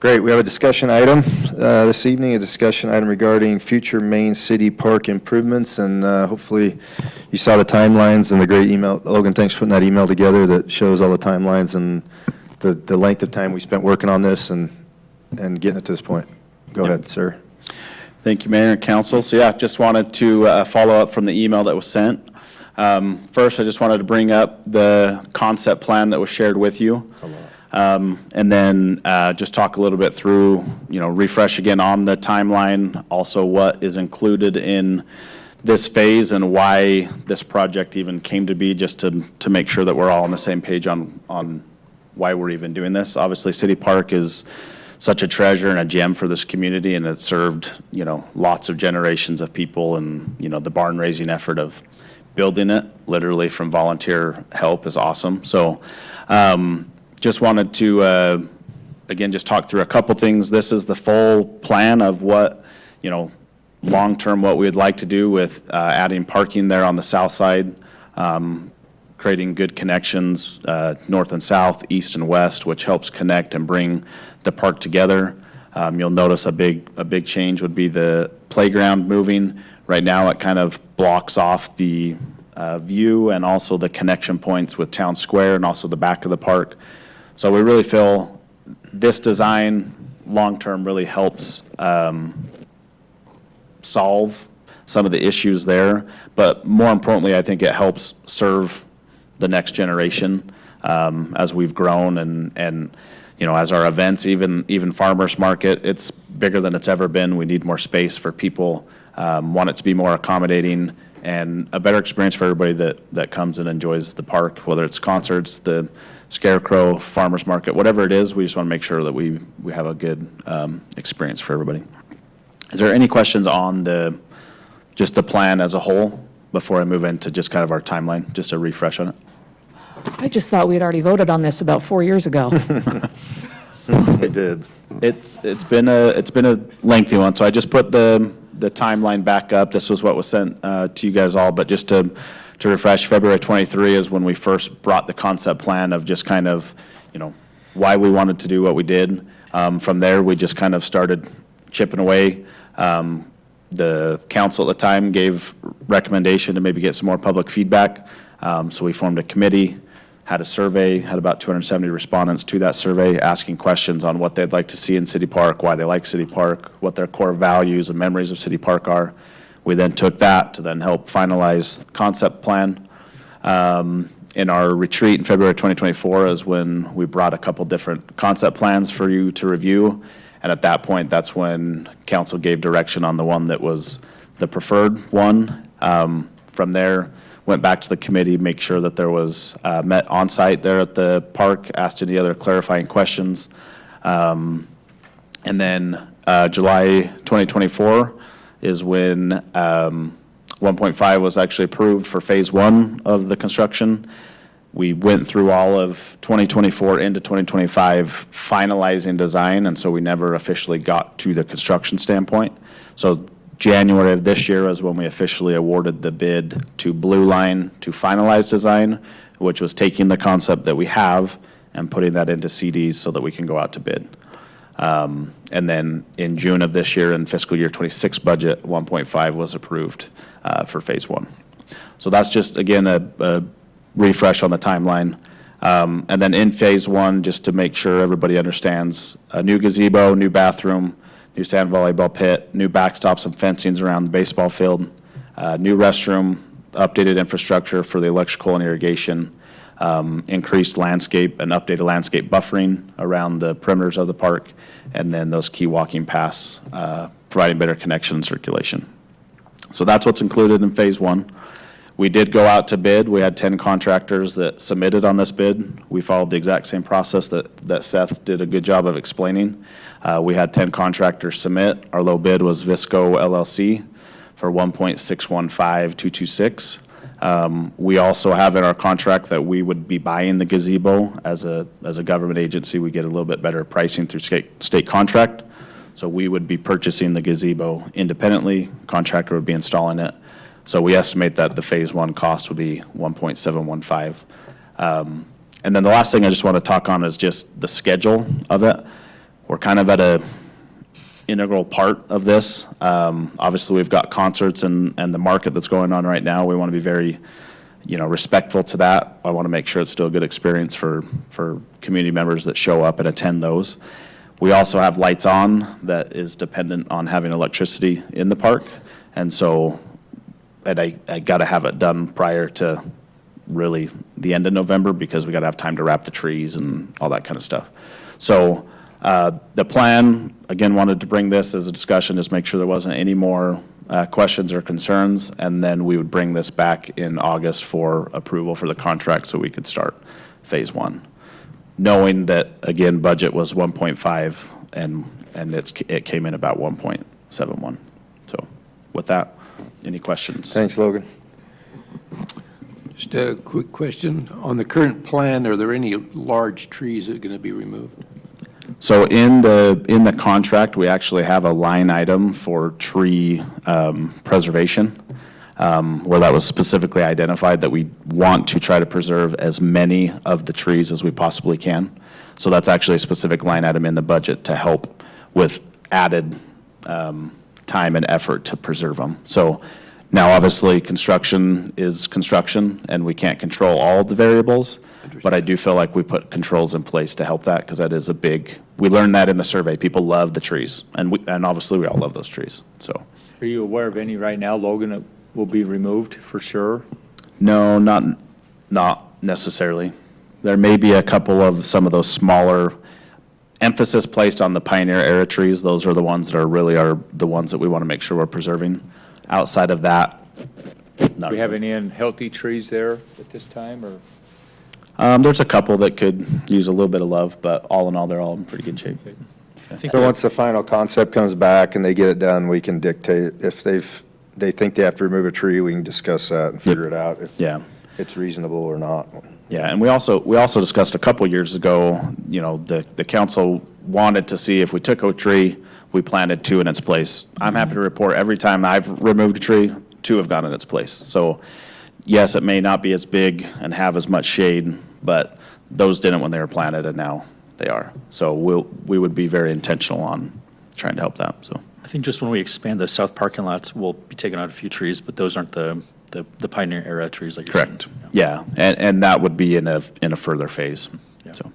Great, we have a discussion item this evening, a discussion item regarding future Main City Park improvements, and hopefully you saw the timelines and the great email. Logan, thanks for putting that email together that shows all the timelines and the length of time we spent working on this and getting it to this point. Go ahead, sir. Thank you, Mayor and Council. So yeah, just wanted to follow up from the email that was sent. First, I just wanted to bring up the concept plan that was shared with you. And then just talk a little bit through, refresh again on the timeline, also what is included in this phase and why this project even came to be, just to make sure that we're all on the same page on why we're even doing this. Obviously, City Park is such a treasure and a gem for this community, and it's served, lots of generations of people, and, the barn raising effort of building it, literally from volunteer help, is awesome. So, just wanted to, again, just talk through a couple things. This is the full plan of what, long-term what we would like to do with adding parking there on the south side, creating good connections north and south, east and west, which helps connect and bring the park together. You'll notice a big change would be the playground moving. Right now, it kind of blocks off the view and also the connection points with Town Square and also the back of the park. So we really feel this design long-term really helps solve some of the issues there, but more importantly, I think it helps serve the next generation as we've grown and as our events, even Farmers Market, it's bigger than it's ever been. We need more space for people, want it to be more accommodating and a better experience for everybody that comes and enjoys the park, whether it's concerts, the Scarecrow, Farmers Market, whatever it is. We just want to make sure that we have a good experience for everybody. Is there any questions on just the plan as a whole before I move into just kind of our timeline, just a refresh on it? I just thought we had already voted on this about 4 years ago. We did. It's been a lengthy one, so I just put the timeline back up. This was what was sent to you guys all, but just to refresh, February 23 is when we first brought the concept plan of just kind of, why we wanted to do what we did. From there, we just kind of started chipping away. The council at the time gave recommendation to maybe get some more public feedback. So we formed a committee, had a survey, had about 270 respondents to that survey, asking questions on what they'd like to see in City Park, why they like City Park, what their core values and memories of City Park are. We then took that to then help finalize the concept plan. In our retreat in February 2024 is when we brought a couple different concept plans for you to review. And at that point, that's when council gave direction on the one that was the preferred one. From there, went back to the committee, make sure that there was met on-site there at the park, asked any other clarifying questions. And then July 2024 is when 1.5 was actually approved for phase 1 of the construction. We went through all of 2024 into 2025 finalizing design, and so we never officially got to the construction standpoint. So January of this year is when we officially awarded the bid to Blue Line to finalize design, which was taking the concept that we have and putting that into CDs so that we can go out to bid. And then in June of this year, in fiscal year 26 budget, 1.5 was approved for phase 1. So that's just, again, a refresh on the timeline. And then in phase 1, just to make sure everybody understands, a new gazebo, new bathroom, new sand volleyball pit, new backstops and fencings around the baseball field, new restroom, updated infrastructure for the electrical and irrigation, increased landscape and updated landscape buffering around the perimeters of the park, and then those key walking paths, providing better connection and circulation. So that's what's included in phase 1. We did go out to bid. We had 10 contractors that submitted on this bid. We followed the exact same process that Seth did a good job of explaining. We had 10 contractors submit. Our low bid was Visco LLC for $1.615226. We also have in our contract that we would be buying the gazebo as a government agency. We get a little bit better pricing through state contract. So we would be purchasing the gazebo independently. Contractor would be installing it. So we estimate that the phase 1 cost would be 1.715. And then the last thing I just want to talk on is just the schedule of it. We're kind of at a integral part of this. Obviously, we've got concerts and the market that's going on right now. We want to be very, respectful to that. I want to make sure it's still a good experience for community members that show up and attend those. We also have lights on that is dependent on having electricity in the park. And so I got to have it done prior to really the end of November because we got to have time to wrap the trees and all that kind of stuff. So the plan, again, wanted to bring this as a discussion, just make sure there wasn't any more questions or concerns, and then we would bring this back in August for approval for the contract so we could start phase 1. Knowing that, again, budget was 1.5 and it came in about 1.71. So with that, any questions? Thanks, Logan. Just a quick question. On the current plan, are there any large trees that are going to be removed? So in the contract, we actually have a line item for tree preservation, where that was specifically identified that we want to try to preserve as many of the trees as we possibly can. So that's actually a specific line item in the budget to help with added time and effort to preserve them. So now, obviously, construction is construction, and we can't control all of the variables, but I do feel like we put controls in place to help that, because that is we learned that in the survey. People love the trees, and obviously, we all love those trees, so. Are you aware of any right now, Logan, that will be removed for sure? No, not necessarily. There may be a couple of some of those smaller, emphasis placed on the pioneer era trees. Those are the ones that are the ones that we want to make sure we're preserving. Outside of that, Do we have any unhealthy trees there at this time, or? There's a couple that could use a little bit of love, but all in all, they're all in pretty good shape. I think So once the final concept comes back and they get it done, we can dictate if they think they have to remove a tree, we can discuss that and figure it out if it's reasonable or not. Yeah, and we also discussed a couple years ago, the council wanted to see if we took a tree, we planted 2 in its place. I'm happy to report every time I've removed a tree, 2 have gone in its place. So yes, it may not be as big and have as much shade, but those didn't when they were planted, and now they are. So we would be very intentional on trying to help that, so. I I think just when we expand the south parking lots, we'll be taking out a few trees, but those aren't the Pioneer era trees like you're saying. Correct. Yeah, and that would be in a further phase, so.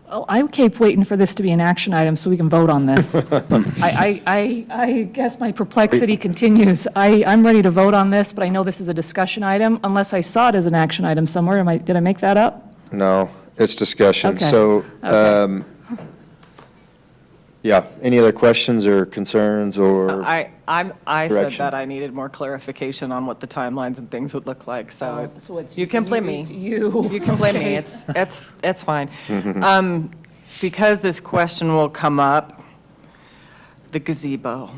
Well, I keep waiting for this to be an action item so we can vote on this. I guess my perplexity continues. I'm ready to vote on this, but I know this is a discussion item, unless I saw it as an action item somewhere. Did I make that up? No, it's discussion. Okay. So, Okay. yeah, any other questions or concerns or? I said Correction. that I needed more clarification on what the timelines and things would look like, so So it's you can blame me. it's you. You can blame me. Okay. It's fine. Because this question will come up, the gazebo.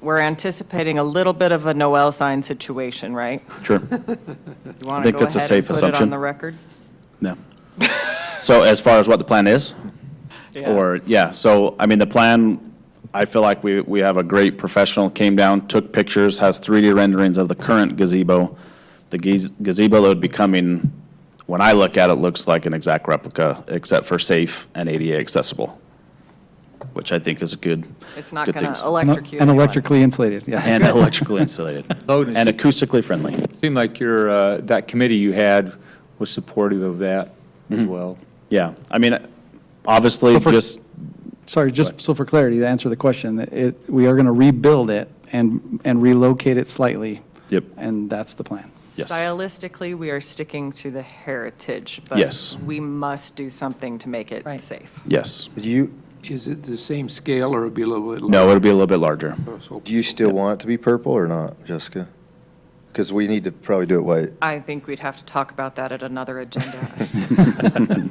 We're anticipating a little bit of a Noel sign situation, right? Sure. You want to think go that's a ahead safe and put it on assumption. the record? No. So as far as what the plan is? Yeah. Or, yeah, so, I mean, the plan, I feel like we have a great professional, came down, took pictures, has 3D renderings of the current gazebo. The gazebo that would be coming, when I look at it, looks like an exact replica, except for safe and ADA accessible, which I think is a good, It's not good going things. to electrocute And anyone. electrically insulated, yeah. And electrically insulated, Logan, and it acoustically friendly. seemed like that committee you had was supportive of that as well. Yeah, I mean, obviously, So for- just, Sorry, just so for clarity, to answer the question, we are going to rebuild it and relocate it slightly, yep, and that's the plan. yes. Stylistically, we are sticking to the heritage, but Yes. we must do something to make it Right. safe. Yes. Is it the same scale or it'll be a little bit? No, it'll be a little bit larger. Do you still want it to be purple or not, Jessica? Because we need to probably do it white. I think we'd have to talk about that at another agenda.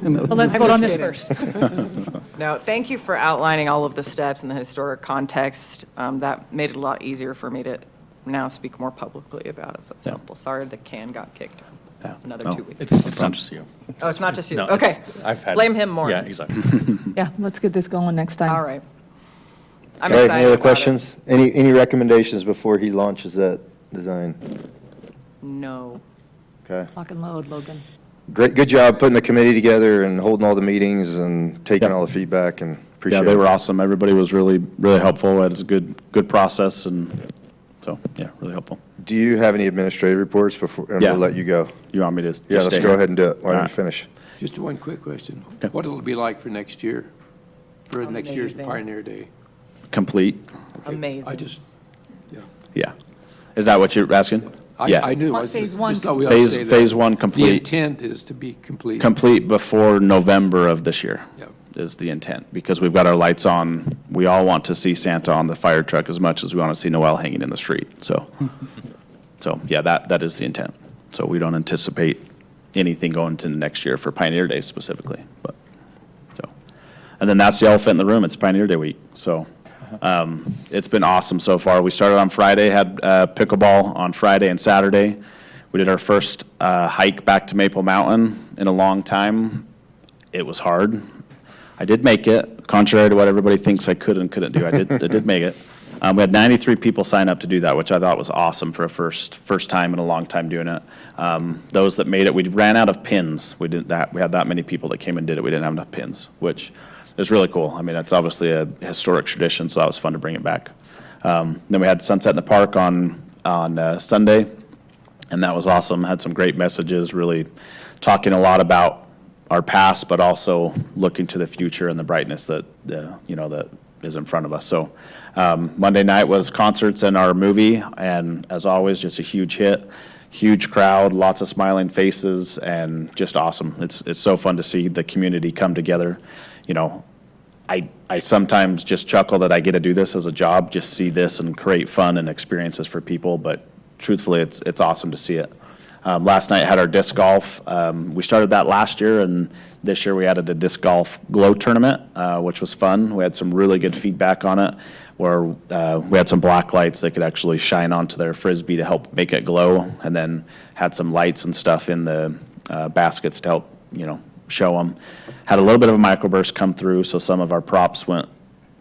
Well, let's I'm vote on just this kidding. first. No, thank you for outlining all of the steps in the historic context. That made it a lot easier for me to now speak more publicly about it, so it's Yeah. helpful. Sorry the can got kicked. Yeah. Another No. 2 weeks. It's not just you. Oh, it's not just you? No, Okay. I've had. Blame him more. Yeah, exactly. Yeah, let's get this going next time. All right. I'm Okay, excited any other about it. questions? Any recommendations before he launches that design? No. Okay. Lock and load, Logan. Great, good job putting the committee together and holding all the meetings and taking all the feedback, and appreciate Yeah, it. they were awesome. Everybody was really, really helpful. It was a good process, and so, yeah, really helpful. Do you have any administrative reports before, and Yeah. we'll let you go? You want me to just Yeah, let's stay go here? ahead and do it. Why don't All you right. finish? Just one quick question. Okay. What it'll be like for next year, for next year's Amazing. Pioneer Day? Complete? Okay, Amazing. I just, Yeah. Is that what you're asking? Yeah. I knew. I Want phase just one thought we ought to say that. Phase one The complete, intent is to be complete. complete before November of this year. Yep. Is the intent, because we've got our lights on. We all want to see Santa on the fire truck as much as we want to see Noel hanging in the street, so. So, yeah, that is the intent. So we don't anticipate anything going to next year for Pioneer Day specifically, but, so. And then that's the elephant in the room, it's Pioneer Day week, so. It's been awesome so far. We started on Friday, had pickleball on Friday and Saturday. We did our first hike back to Maple Mountain in a long time. It was hard. I did make it, contrary to what everybody thinks I could and couldn't do. I did make it. We had 93 people sign up to do that, which I thought was awesome for a first time in a long time doing it. Those that made it, we ran out of pins. We had that many people that came and did it. We didn't have enough pins, which is really cool. I mean, it's obviously a historic tradition, so that was fun to bring it back. Then we had Sunset in the Park on Sunday, and that was awesome. Had some great messages, really talking a lot about our past, but also looking to the future and the brightness that that is in front of us. So Monday night was concerts and our movie, and as always, just a huge hit, huge crowd, lots of smiling faces, and just awesome. It's so fun to see the community come together. I sometimes just chuckle that I get to do this as a job, just see this and create fun and experiences for people, but truthfully, it's awesome to see it. Last night had our disc golf. We started that last year, and this year we added a disc golf glow tournament, which was fun. We had some really good feedback on it, where we had some black lights that could actually shine onto their frisbee to help make it glow, and then had some lights and stuff in the baskets to help show them. Had a little bit of a microburst come through, so some of our props went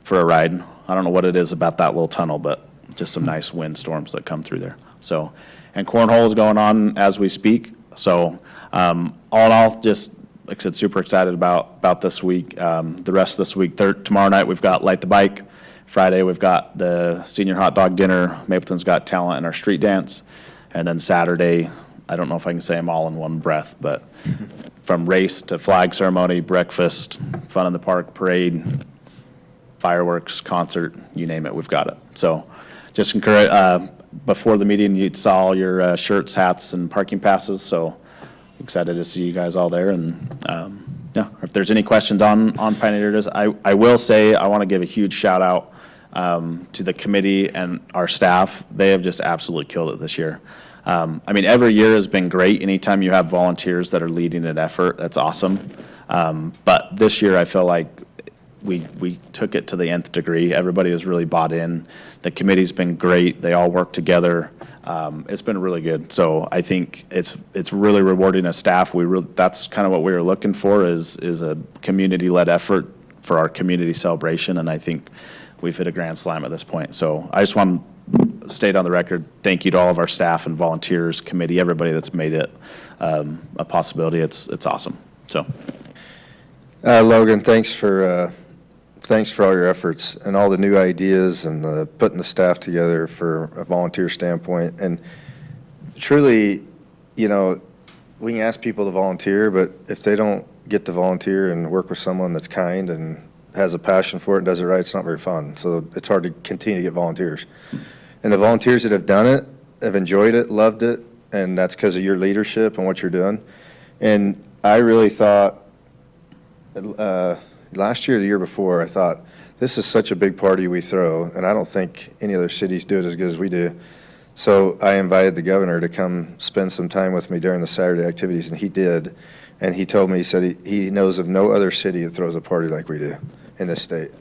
for a ride. I don't know what it is about that little tunnel, but just some nice wind storms that come through there. So, and cornhole is going on as we speak. So, all in all, just like I said, super excited about this week. The rest of this week, tomorrow night, we've got Light the Bike. Friday, we've got the senior hot dog dinner, Mapleton's Got Talent, and our street dance. And then Saturday, I don't know if I can say them all in one breath, but from race to flag ceremony, breakfast, fun in the park, parade, fireworks, concert, you name it, we've got it. So just encourage, before the meeting, you saw all your shirts, hats, and parking passes, so excited to see you guys all there. And yeah, if there's any questions on Pioneer Days, I will say I want to give a huge shout out to the committee and our staff. They have just absolutely killed it this year. I mean, every year has been great. Anytime you have volunteers that are leading an effort, that's awesome. But this year, I feel like we took it to the nth degree. Everybody has really bought in. The committee's been great. They all work together. It's been really good. So I think it's really rewarding as staff. That's kind of what we were looking for is a community-led effort for our community celebration, and I think we've hit a grand slam at this point. So I just want to state on the record, thank you to all of our staff and volunteers, committee, everybody that's made it a possibility. It's awesome. So Logan, thanks for all your efforts and all the new ideas and putting the staff together for a volunteer standpoint. And truly, you know, we can ask people to volunteer, but if they don't get to volunteer and work with someone that's kind and has a passion for it and does it right, it's not very fun. So it's hard to continue to get volunteers. And the volunteers that have done it have enjoyed it, loved it, and that's because of your leadership and what you're doing. And I really thought, last year, the year before, I thought, this is such a big party we throw, and I don't think any other cities do it as good as we do. So I invited the governor to come spend some time with me during the Saturday activities, and he did. And he told me, he said he knows of no other city that throws a party like we do in this state.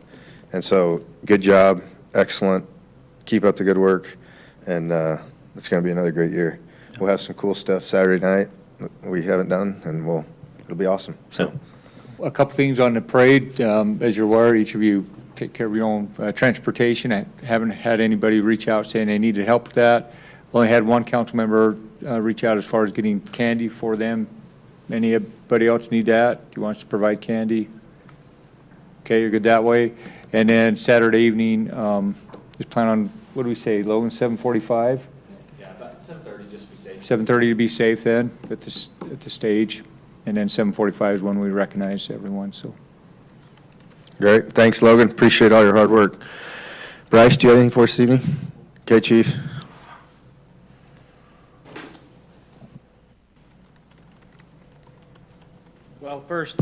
And so, good job, excellent, keep up the good work, and it's going to be another great year. We'll have some cool stuff Saturday night we haven't done, and it'll be awesome. So. A couple things on the parade. As you're aware, each of you take care of your own transportation. I haven't had anybody reach out saying they needed help with that. Only had one council member reach out as far as getting candy for them. Anybody else need that? Do you want us to provide candy? Okay, you're good that way. And then Saturday evening, just plan on, what do we say, Logan, 7:45? Yeah, about 7:30, just to be safe. 7:30 to be safe then at the stage. And then 7:45 is when we recognize everyone, so. Great. Thanks, Logan. Appreciate all your hard work. Bryce, do you have anything for us this evening? Okay, Chief. Well, first,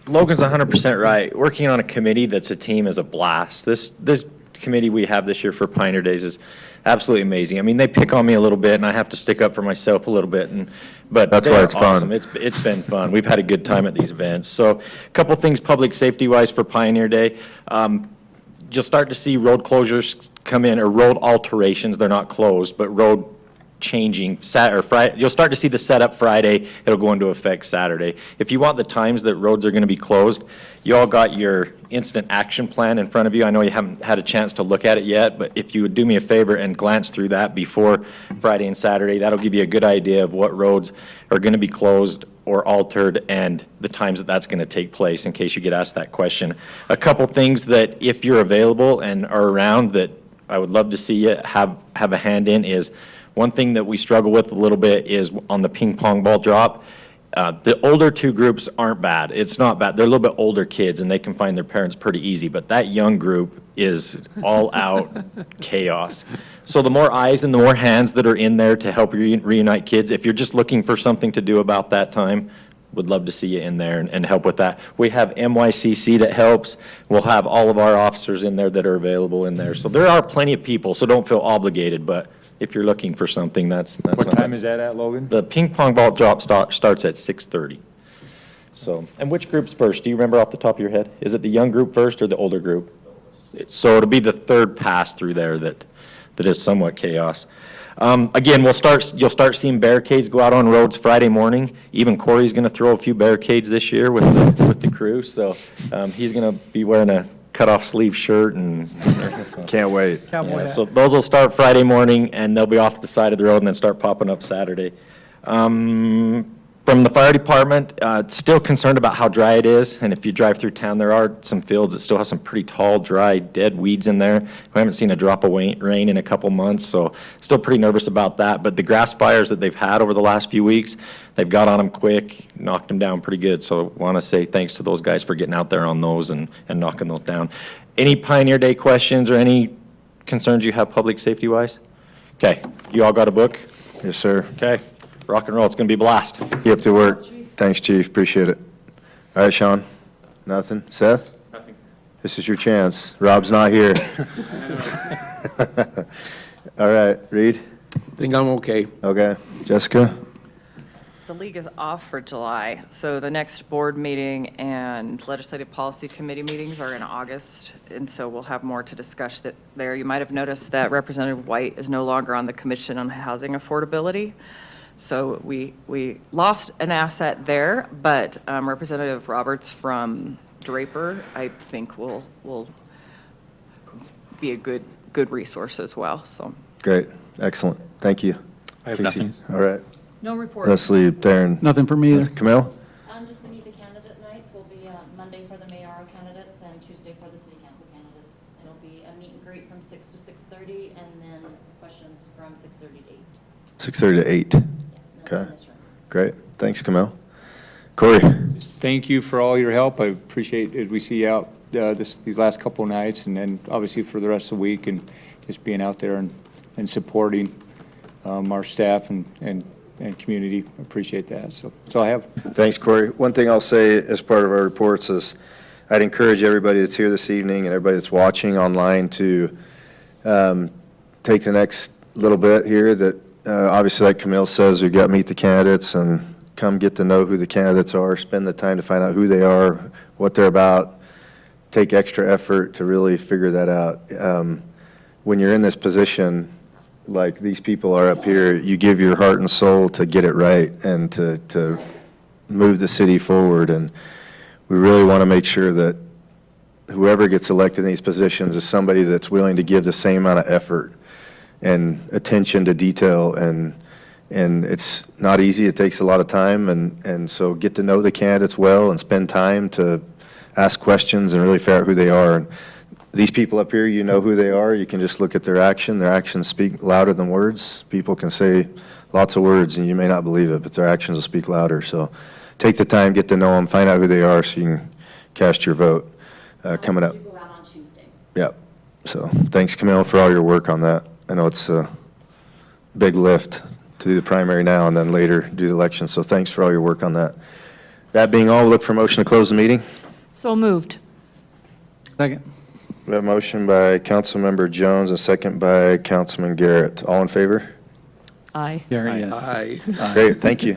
Logan's 100% right. Working on a committee that's a team is a blast. This committee we have this year for Pioneer Days is absolutely amazing. I mean, they pick on me a little bit, and I have to stick up for myself a little bit, but that's why it's fun. It's been fun. We've had a good time at these events. So, a couple things public safety-wise for Pioneer Day. You'll start to see road closures come in, or road alterations. They're not closed, but road changing Friday. You'll start to see the setup Friday. It'll go into effect Saturday. If you want the times that roads are going to be closed, you all got your instant action plan in front of you. I know you haven't had a chance to look at it yet, but if you would do me a favor and glance through that before Friday and Saturday, that'll give you a good idea of what roads are going to be closed or altered and the times that that's going to take place, in case you get asked that question. A couple things that, if you're available and are around, that I would love to see you have a hand in is, one thing that we struggle with a little bit is on the ping pong ball drop. The older two groups aren't bad. It's not bad. They're a little bit older kids, and they can find their parents pretty easy. But that young group is all out chaos. So the more eyes and the more hands that are in there to help reunite kids, if you're just looking for something to do about that time, would love to see you in there and help with that. We have MYCC that helps. We'll have all of our officers in there that are available in there. So there are plenty of people, so don't feel obligated. But if you're looking for something, that's What time is that at, Logan? The ping pong ball drop starts at 6:30. So, and which group's first? Do you remember off the top of your head? Is it the young group first or the older group? So it'll be the third pass through there that is somewhat chaos. Again, you'll start seeing barricades go out on roads Friday morning. Even Corey's going to throw a few barricades this year with the crew. So he's going to be wearing a cut-off sleeve shirt and Can't wait. yeah, so those will start Friday morning, and they'll be off the side of the road and then start popping up Saturday. From the fire department, still concerned about how dry it is, and if you drive through town, there are some fields that still have some pretty tall, dry, dead weeds in there. We haven't seen a drop of rain in a couple months, so still pretty nervous about that. But the grass fires that they've had over the last few weeks, they've got on them quick, knocked them down pretty good. So want to say thanks to those guys for getting out there on those and knocking those down. Any Pioneer Day questions or any concerns you have public safety-wise? Okay, you all got a book? Yes, sir. Okay, rock and roll, it's going to be a blast. Get up to work. Thanks, Chief, appreciate it. All right, Sean? Nothing? Seth? Nothing. This is your chance. Rob's not here. All right, Reed? I think I'm okay. Okay. Jessica? The league is off for July, so the next board meeting and legislative policy committee meetings are in August, and so we'll have more to discuss there. You might have noticed that Representative White is no longer on the Commission on Housing Affordability. So we lost an asset there, but Representative Roberts from Draper, I think will be a good resource as well, so. Great, excellent, thank you. I have Casey? nothing. All right, No report. Leslie, Darren? Nothing for me either. Camille? Just the Meet the Candidate nights will be Monday for the mayoral candidates and Tuesday for the city council candidates. It'll be a meet and greet from 6 to 6:30 and then questions from 6:30 to 8. 6:30 to 8. Yeah, Okay, in this room. great, thanks, Camille. Corey? Thank you for all your help. I appreciate it. We see you out these last couple of nights, and then obviously for the rest of the week, and just being out there and supporting our staff and community. Appreciate that. So that's all I have. Thanks, Corey. One thing I'll say as part of our reports is I'd encourage everybody that's here this evening and everybody that's watching online to take the next little bit here that obviously, like Camille says, we've got Meet the Candidates and come get to know who the candidates are, spend the time to find out who they are, what they're about, take extra effort to really figure that out. When you're in this position, like these people are up here, you give your heart and soul to get it right and to move the city forward. And we really want to make sure that whoever gets elected in these positions is somebody that's willing to give the same amount of effort and attention to detail. And it's not easy. It takes a lot of time. And so get to know the candidates well and spend time to ask questions and really figure out who they are. And these people up here, you know who they are. You can just look at their action. Their actions speak louder than words. People can say lots of words and you may not believe it, but their actions will speak louder. So take the time, get to know them, find out who they are so you can cast your vote coming up. Go out on Tuesday. Yep. So thanks, Camille, for all your work on that. I know it's a big lift to do the primary now and then later do the election. So thanks for all your work on that. That being all, we'll look for a motion to close the meeting. So moved. Second. We have a motion by Councilmember Jones, a second by Councilman Garrett. All in favor? Aye. Gary, yes. Aye. Great, thank you.